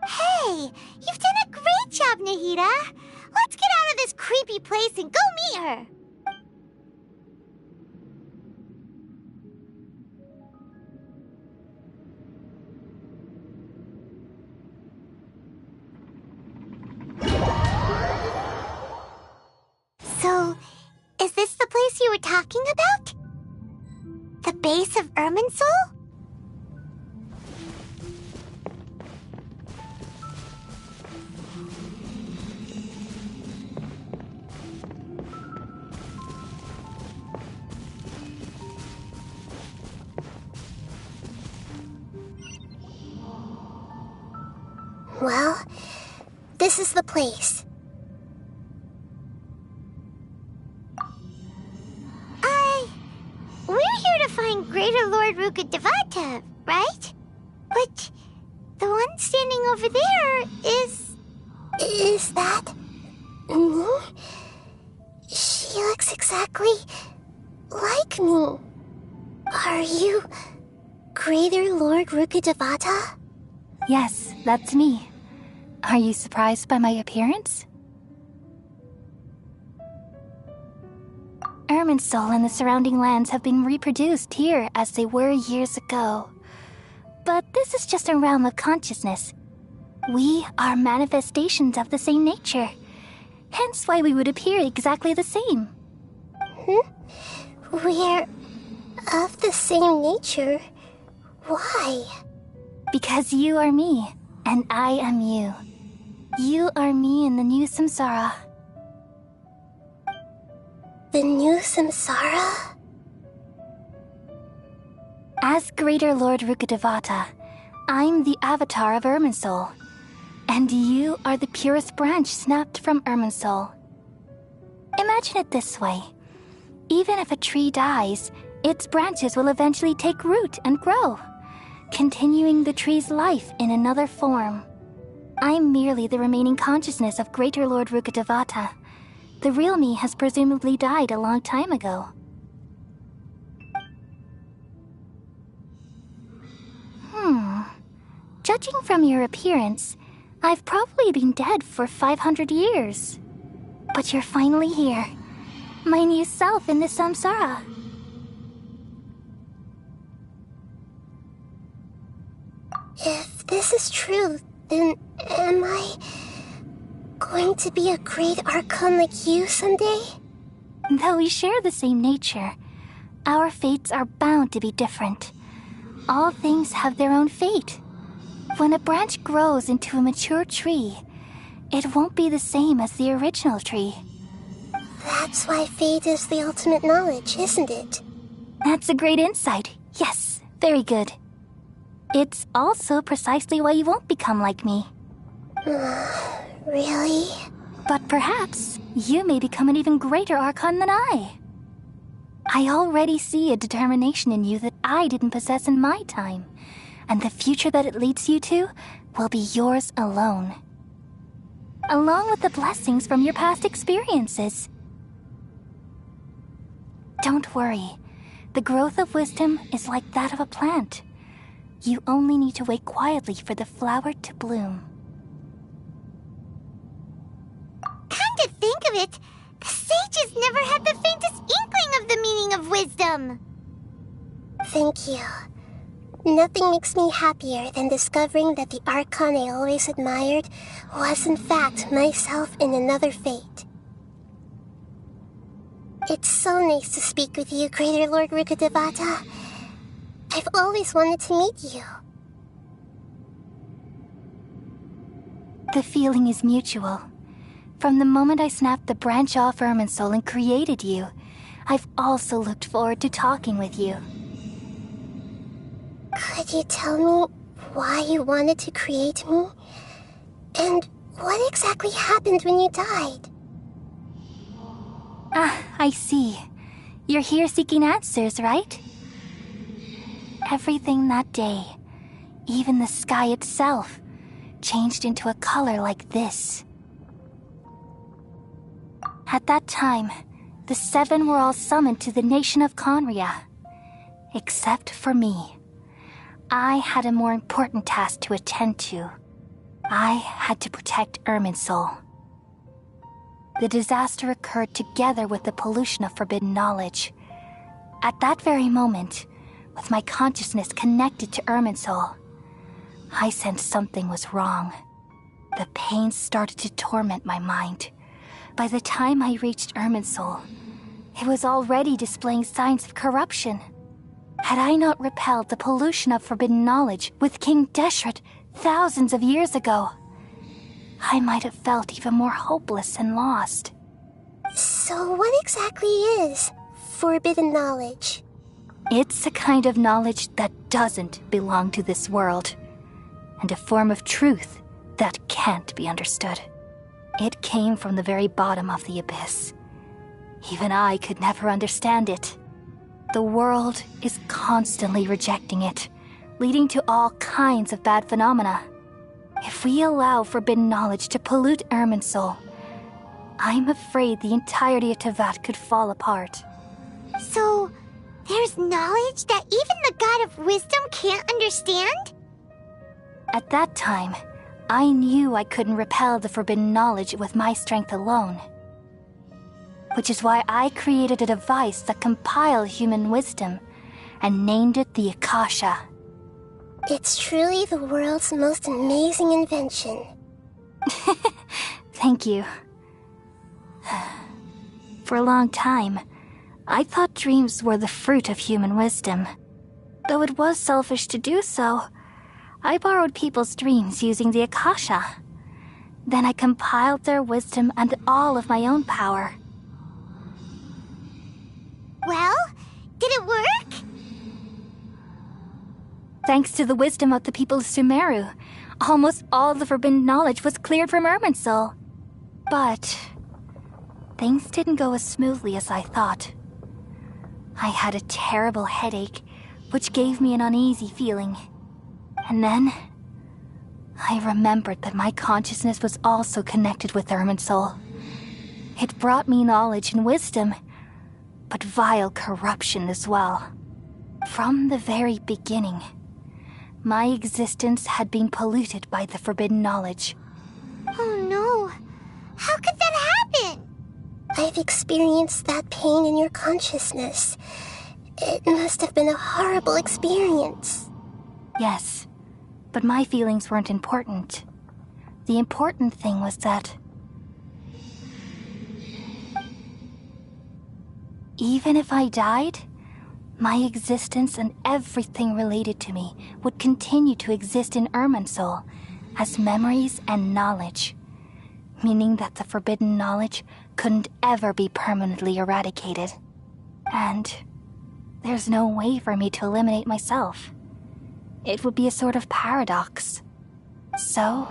Hey, you've done a great job, Nahida. Let's get out of this creepy place and go meet her. So, is this the place you were talking about? The base of Irminsul? Well, this is the place. We're here to find Greater Lord Rukkhadevata, right? But the one standing over there is... Is that... me? She looks exactly like me. Are you Greater Lord Rukkhadevata? Yes, that's me. Are you surprised by my appearance? Irminsul and the surrounding lands have been reproduced here as they were years ago. But this is just a realm of consciousness. We are manifestations of the same nature. Hence why we would appear exactly the same. We're of the same nature? Why? Because you are me, and I am you. You are me in the new samsara. The new samsara? As Greater Lord Rukkhadevata, I'm the avatar of Irminsul. And you are the purest branch snapped from Irminsul. Imagine it this way. Even if a tree dies, its branches will eventually take root and grow, continuing the tree's life in another form. I'm merely the remaining consciousness of Greater Lord Rukkhadevata. The real me has presumably died a long time ago. Judging from your appearance, I've probably been dead for 500 years. But you're finally here. My new self in the samsara. If this is true, then am I going to be a great Archon like you someday? Though we share the same nature, our fates are bound to be different. All things have their own fate. When a branch grows into a mature tree, it won't be the same as the original tree. That's why fate is the ultimate knowledge, isn't it? That's a great insight. Yes, very good. It's also precisely why you won't become like me. Really? But perhaps you may become an even greater Archon than I. I already see a determination in you that I didn't possess in my time. And the future that it leads you to will be yours alone. Along with the blessings from your past experiences. Don't worry. The growth of wisdom is like that of a plant. You only need to wait quietly for the flower to bloom. Come to think of it, the sages never had the faintest inkling of the meaning of wisdom. Thank you. Nothing makes me happier than discovering that the Archon I always admired was in fact myself in another fate. It's so nice to speak with you, Greater Lord Rukkhadevata. I've always wanted to meet you. The feeling is mutual. From the moment I snapped the branch off Irminsul and created you, I've also looked forward to talking with you. Could you tell me why you wanted to create me? And what exactly happened when you died? Ah, I see. You're here seeking answers, right? Everything that day, even the sky itself, changed into a color like this. At that time, the seven were all summoned to the nation of Conria. Except for me. I had a more important task to attend to. I had to protect Irminsul. The disaster occurred together with the pollution of forbidden knowledge. At that very moment, with my consciousness connected to Irminsul, I sensed something was wrong. The pain started to torment my mind. By the time I reached Irminsul, it was already displaying signs of corruption. Had I not repelled the pollution of forbidden knowledge with King Deshret thousands of years ago, I might have felt even more hopeless and lost. So what exactly is forbidden knowledge? It's a kind of knowledge that doesn't belong to this world, and a form of truth that can't be understood. It came from the very bottom of the abyss. Even I could never understand it. The world is constantly rejecting it, leading to all kinds of bad phenomena. If we allow forbidden knowledge to pollute Irminsul, I'm afraid the entirety of Tevat could fall apart. So, there's knowledge that even the God of Wisdom can't understand? At that time, I knew I couldn't repel the forbidden knowledge with my strength alone. Which is why I created a device that compiled human wisdom and named it the Akasha. It's truly the world's most amazing invention. Thank you. For a long time, I thought dreams were the fruit of human wisdom. Though it was selfish to do so, I borrowed people's dreams using the Akasha. Then I compiled their wisdom and all of my own power. Well, did it work? Thanks to the wisdom of the people of Sumeru, almost all the forbidden knowledge was cleared from Irminsul. But things didn't go as smoothly as I thought. I had a terrible headache, which gave me an uneasy feeling. And then I remembered that my consciousness was also connected with Irminsul. It brought me knowledge and wisdom, but vile corruption as well. From the very beginning, my existence had been polluted by the forbidden knowledge. Oh no. How could that happen? I've experienced that pain in your consciousness. It must have been a horrible experience. Yes, but my feelings weren't important. The important thing was that even if I died, my existence and everything related to me would continue to exist in Irminsul as memories and knowledge, meaning that the forbidden knowledge couldn't ever be permanently eradicated. And there's no way for me to eliminate myself. It would be a sort of paradox. So,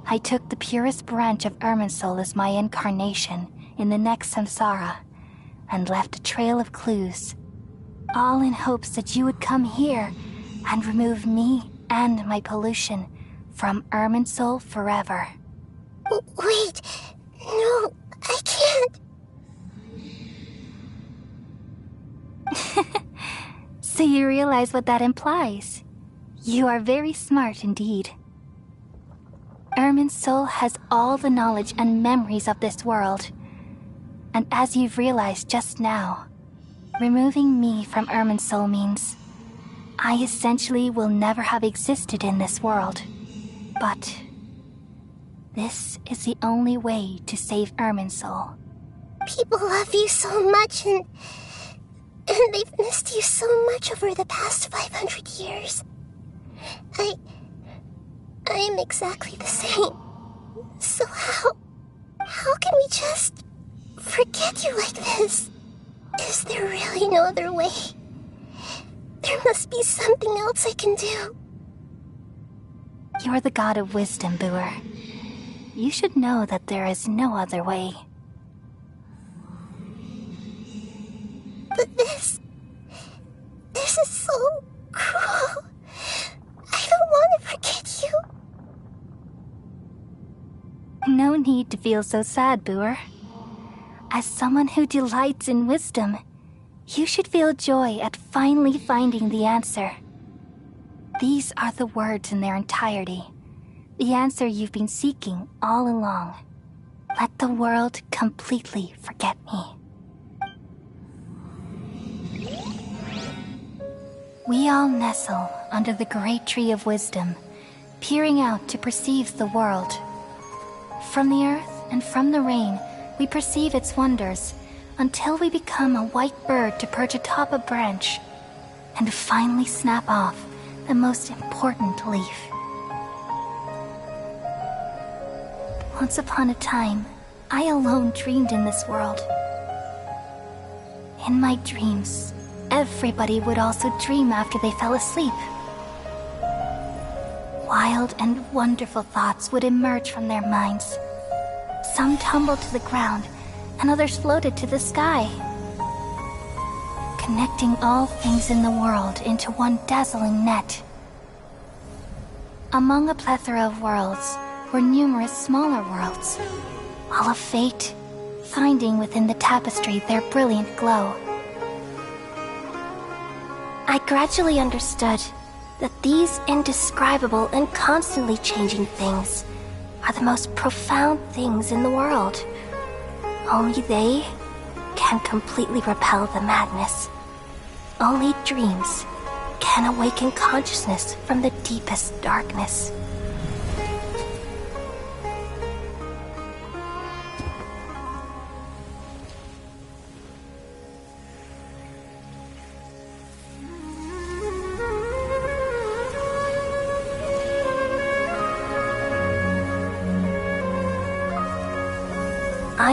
I took the purest branch of Irminsul as my incarnation in the next samsara and left a trail of clues, all in hopes that you would come here and remove me and my pollution from Irminsul forever. Wait, no, I can't. So you realize what that implies. You are very smart indeed. Irminsul has all the knowledge and memories of this world. And as you've realized just now, removing me from Irminsul means I essentially will never have existed in this world. But this is the only way to save Irminsul. People love you so much, and they've missed you so much over the past 500 years. I am exactly the same. So how can we just forget you like this? Is there really no other way? There must be something else I can do. You're the god of wisdom, Boer. You should know that there is no other way. But this is so cruel. I don't want to forget you. No need to feel so sad, Boer. As someone who delights in wisdom, you should feel joy at finally finding the answer. These are the words in their entirety. The answer you've been seeking all along. Let the world completely forget me. We all nestle under the great tree of wisdom, peering out to perceive the world. From the earth and from the rain, we perceive its wonders, until we become a white bird to perch atop a branch, and finally snap off the most important leaf. Once upon a time, I alone dreamed in this world. In my dreams, everybody would also dream after they fell asleep. Wild and wonderful thoughts would emerge from their minds. Some tumbled to the ground, and others floated to the sky, connecting all things in the world into one dazzling net. Among a plethora of worlds were numerous smaller worlds, all of fate, finding within the tapestry their brilliant glow. I gradually understood that these indescribable and constantly changing things are the most profound things in the world. Only they can completely repel the madness. Only dreams can awaken consciousness from the deepest darkness.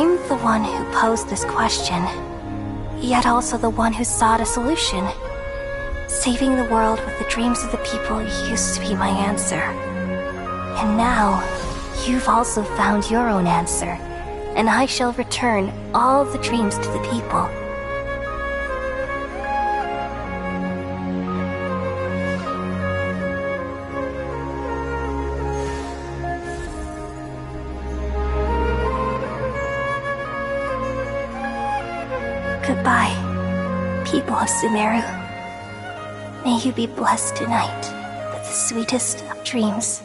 I'm the one who posed this question, yet also the one who sought a solution. Saving the world with the dreams of the people used to be my answer. And now, you've also found your own answer, and I shall return all the dreams to the people. Goodbye, people of Sumeru. May you be blessed tonight with the sweetest of dreams.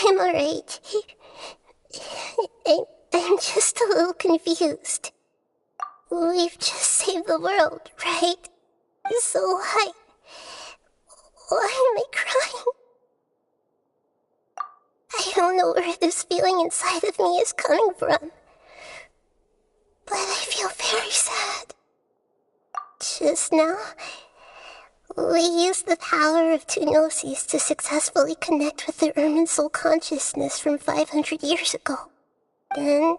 I'm alright. I'm just a little confused. We've just saved the world, right? So why am I crying? I don't know where this feeling inside of me is coming from, but I feel very sad. Just now, we used the power of two gnosis to successfully connect with the Ermin soul consciousness from 500 years ago. Then,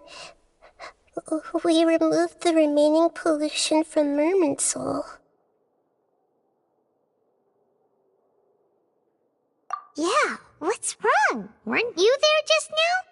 we removed the remaining pollution from Ermin soul. Yeah, what's wrong? Weren't you there just now?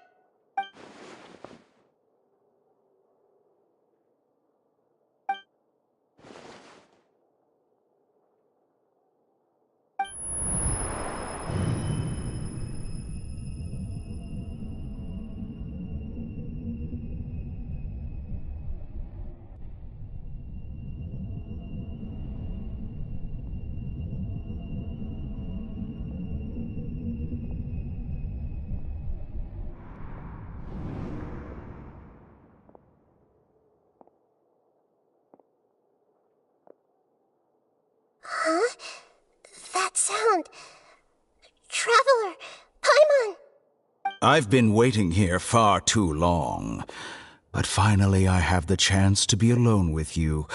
Huh? That sound. Traveler! Paimon! I've been waiting here far too long. But finally I have the chance to be alone with you.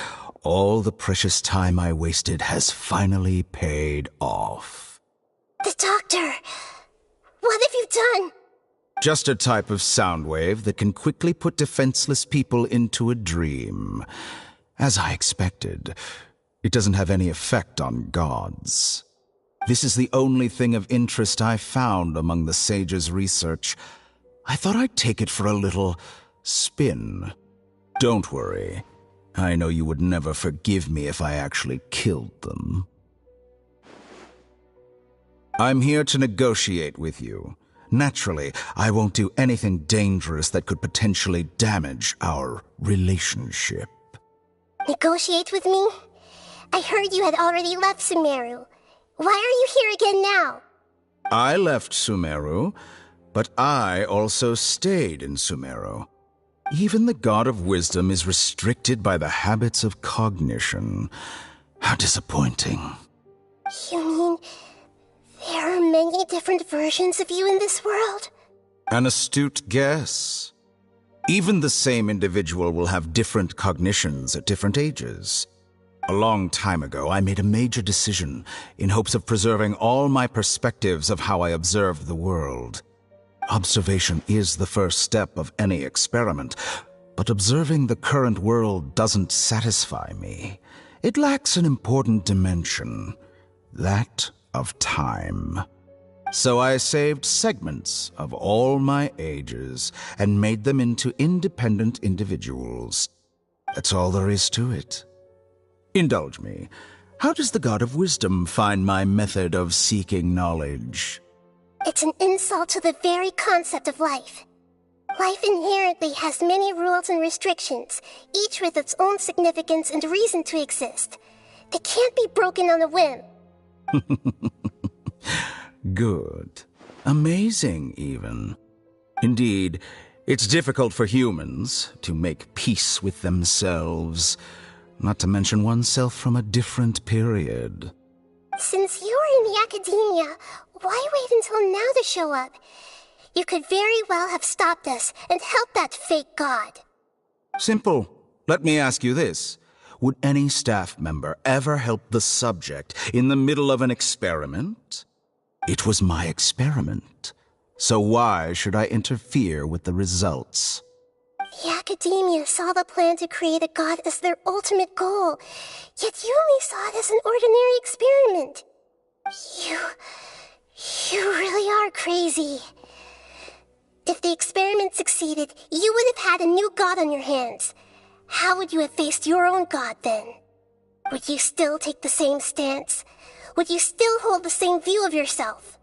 All the precious time I wasted has finally paid off. The doctor! What have you done? Just a type of sound wave that can quickly put defenseless people into a dream. As I expected, it doesn't have any effect on gods. This is the only thing of interest I found among the sage's research. I thought I'd take it for a little spin. Don't worry. I know you would never forgive me if I actually killed them. I'm here to negotiate with you. Naturally, I won't do anything dangerous that could potentially damage our relationship. Negotiate with me? I heard you had already left Sumeru. Why are you here again now? I left Sumeru, but I also stayed in Sumeru. Even the God of Wisdom is restricted by the habits of cognition. How disappointing. You mean there are many different versions of you in this world? An astute guess. Even the same individual will have different cognitions at different ages. A long time ago, I made a major decision in hopes of preserving all my perspectives of how I observed the world. Observation is the first step of any experiment, but observing the current world doesn't satisfy me. It lacks an important dimension, that of time. So I saved segments of all my ages and made them into independent individuals. That's all there is to it. Indulge me. How does the God of Wisdom find my method of seeking knowledge? It's an insult to the very concept of life. Life inherently has many rules and restrictions, each with its own significance and reason to exist. They can't be broken on a whim. Good. Amazing, even. Indeed, it's difficult for humans to make peace with themselves, not to mention oneself from a different period. Since you're in the academia, why wait until now to show up? You could very well have stopped us and helped that fake god. Simple. Let me ask you this. Would any staff member ever help the subject in the middle of an experiment? It was my experiment. So why should I interfere with the results? The Academia saw the plan to create a god as their ultimate goal, yet you only saw it as an ordinary experiment. You really are crazy. If the experiment succeeded, you would have had a new god on your hands. How would you have faced your own god then? Would you still take the same stance? Would you still hold the same view of yourself?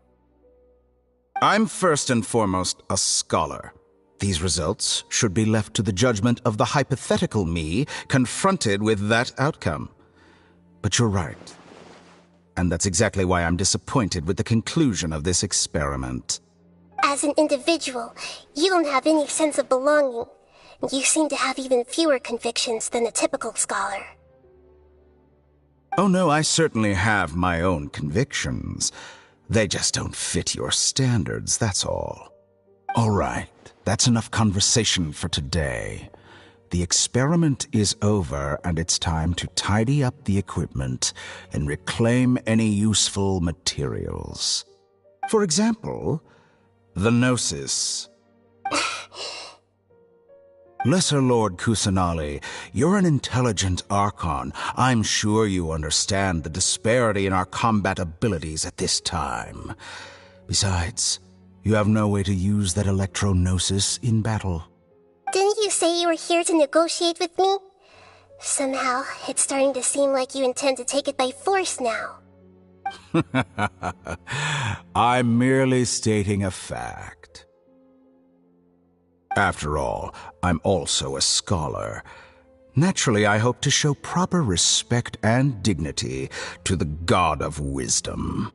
I'm first and foremost a scholar. These results should be left to the judgment of the hypothetical me confronted with that outcome. But you're right. And that's exactly why I'm disappointed with the conclusion of this experiment. As an individual, you don't have any sense of belonging. You seem to have even fewer convictions than a typical scholar. Oh no, I certainly have my own convictions. They just don't fit your standards, that's all. All right, that's enough conversation for today. The experiment is over, and it's time to tidy up the equipment and reclaim any useful materials. For example, the Gnosis. Lesser Lord Kusanali, you're an intelligent Archon. I'm sure you understand the disparity in our combat abilities at this time. Besides, you have no way to use that Electro-Gnosis in battle. Didn't you say you were here to negotiate with me? Somehow, it's starting to seem like you intend to take it by force now. I'm merely stating a fact. After all, I'm also a scholar. Naturally, I hope to show proper respect and dignity to the God of Wisdom.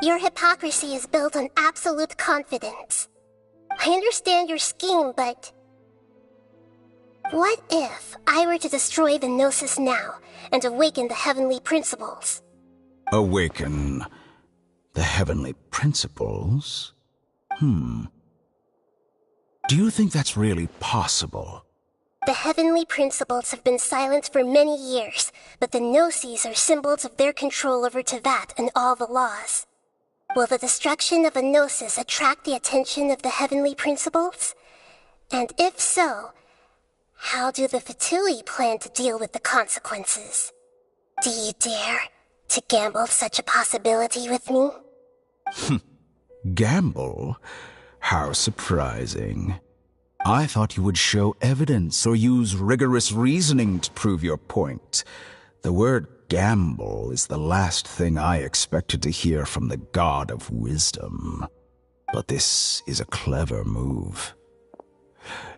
Your hypocrisy is built on absolute confidence. I understand your scheme, but... what if I were to destroy the Gnosis now and awaken the heavenly principles? Awaken the heavenly principles? Do you think that's really possible? The heavenly principles have been silent for many years, but the Gnosis are symbols of their control over Teyvat and all the laws. Will the destruction of a Gnosis attract the attention of the heavenly principles? And if so, how do the Fatui plan to deal with the consequences? Do you dare to gamble such a possibility with me? Gamble? How surprising. I thought you would show evidence or use rigorous reasoning to prove your point. The word gamble is the last thing I expected to hear from the God of Wisdom. But this is a clever move.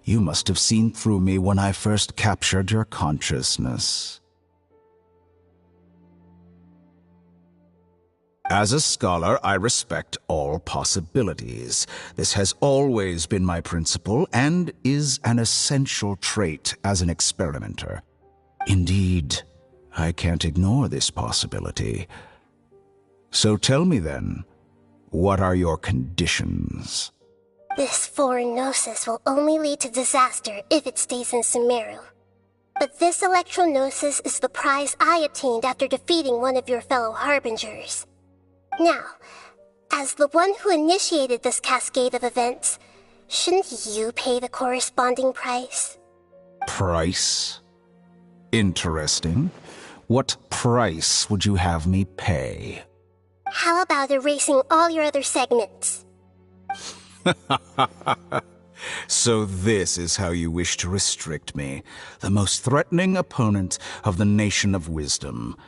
You must have seen through me when I first captured your consciousness. As a scholar, I respect all possibilities. This has always been my principle and is an essential trait as an experimenter. Indeed, I can't ignore this possibility. So tell me then, what are your conditions? This foreign Gnosis will only lead to disaster if it stays in Sumeru. But this Electro-Gnosis is the prize I obtained after defeating one of your fellow Harbingers. Now, as the one who initiated this cascade of events, shouldn't you pay the corresponding price? Price? Interesting. What price would you have me pay? How about erasing all your other segments? So this is how you wish to restrict me, the most threatening opponent of the Nation of Wisdom.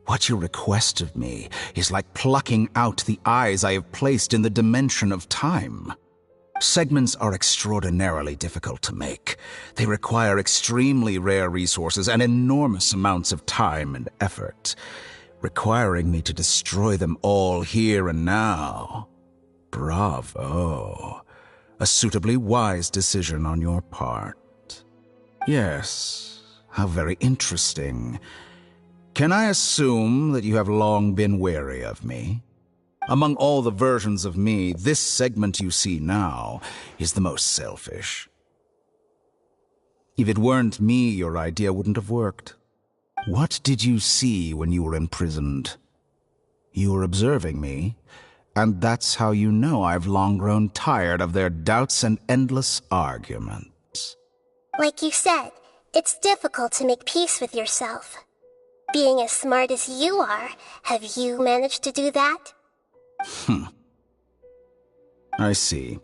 What you request of me is like plucking out the eyes I have placed in the dimension of time. Segments are extraordinarily difficult to make. They require extremely rare resources and enormous amounts of time and effort, requiring me to destroy them all here and now. Bravo. A suitably wise decision on your part. Yes, how very interesting. Can I assume that you have long been wary of me? Among all the versions of me, this segment you see now is the most selfish. If it weren't me, your idea wouldn't have worked. What did you see when you were imprisoned? You were observing me, and that's how you know I've long grown tired of their doubts and endless arguments. Like you said, it's difficult to make peace with yourself. Being as smart as you are, have you managed to do that? I see.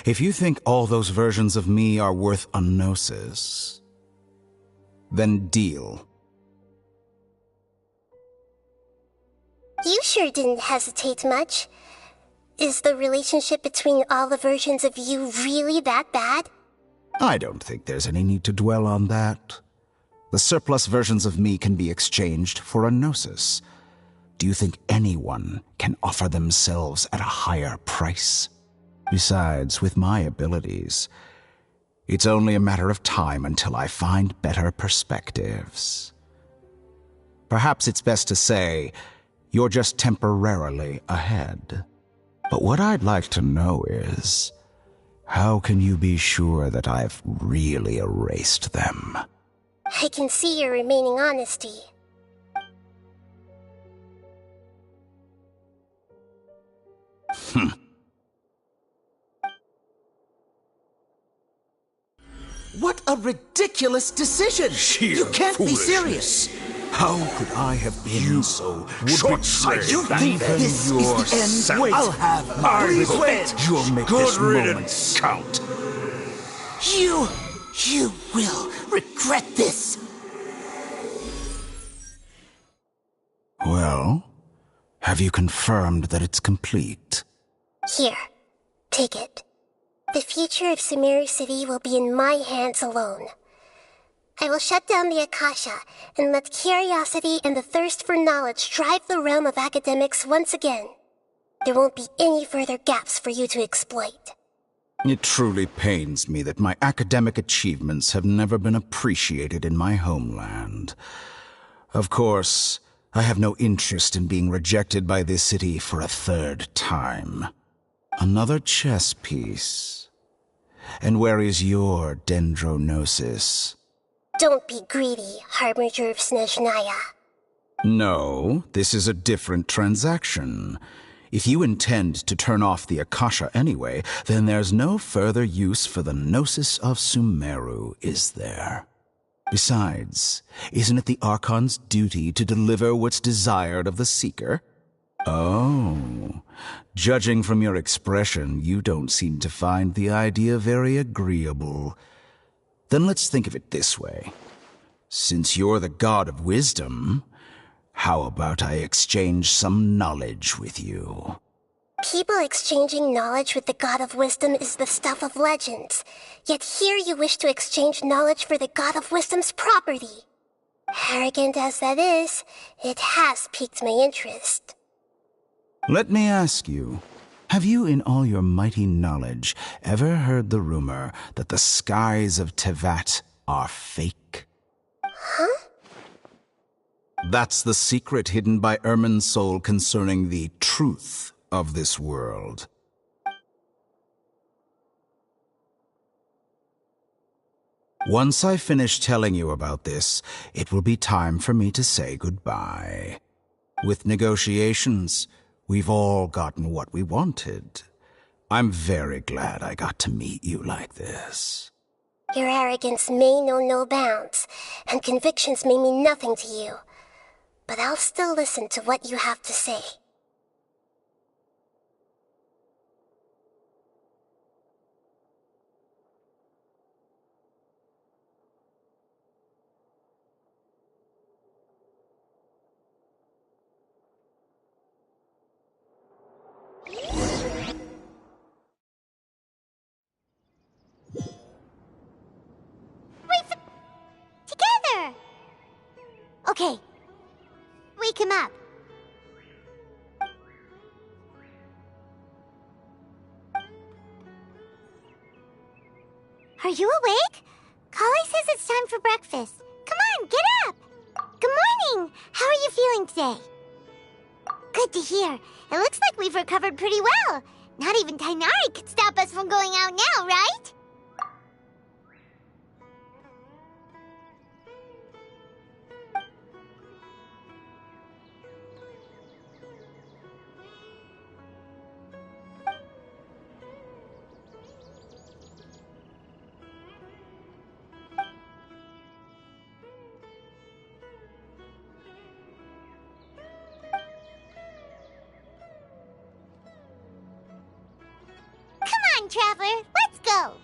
If you think all those versions of me are worth a gnosis, then deal. You sure didn't hesitate much. Is the relationship between all the versions of you really that bad? I don't think there's any need to dwell on that. The surplus versions of me can be exchanged for a gnosis. Do you think anyone can offer themselves at a higher price? Besides, with my abilities, it's only a matter of time until I find better perspectives. Perhaps it's best to say, you're just temporarily ahead. But what I'd like to know is, how can you be sure that I've really erased them? I can see your remaining honesty. What a ridiculous decision! You can't be serious! How could I have been so short-sighted? You think this is the end? Wait, I'll have my revenge! You'll make this moment count. You will regret this! Well, have you confirmed that it's complete? Here, take it. The future of Sumeru City will be in my hands alone. I will shut down the Akasha and let curiosity and the thirst for knowledge drive the realm of academics once again. There won't be any further gaps for you to exploit. It truly pains me that my academic achievements have never been appreciated in my homeland. Of course, I have no interest in being rejected by this city for a third time. Another chess piece. And where is your dendronosis? Don't be greedy, Harbinger of Snezhnaya. No, this is a different transaction. If you intend to turn off the Akasha anyway, then there's no further use for the Gnosis of Sumeru, is there? Besides, isn't it the Archon's duty to deliver what's desired of the Seeker? Oh, judging from your expression, you don't seem to find the idea very agreeable. Then let's think of it this way. Since you're the god of wisdom, how about I exchange some knowledge with you? People exchanging knowledge with the god of wisdom is the stuff of legends. Yet here you wish to exchange knowledge for the god of wisdom's property. Arrogant as that is, it has piqued my interest. Let me ask you, have you in all your mighty knowledge ever heard the rumor that the skies of Tevat are fake? Huh? That's the secret hidden by Irminsul concerning the truth of this world. Once I finish telling you about this, it will be time for me to say goodbye. With negotiations, we've all gotten what we wanted. I'm very glad I got to meet you like this. Your arrogance may know no bounds, and convictions may mean nothing to you. But I'll still listen to what you have to say. Together! Okay. Wake him up. Are you awake? Kali says it's time for breakfast. Come on, get up! Good morning! How are you feeling today? Good to hear. It looks like we've recovered pretty well. Not even Tainari could stop us from going out now, right? Come on, Traveler, let's go!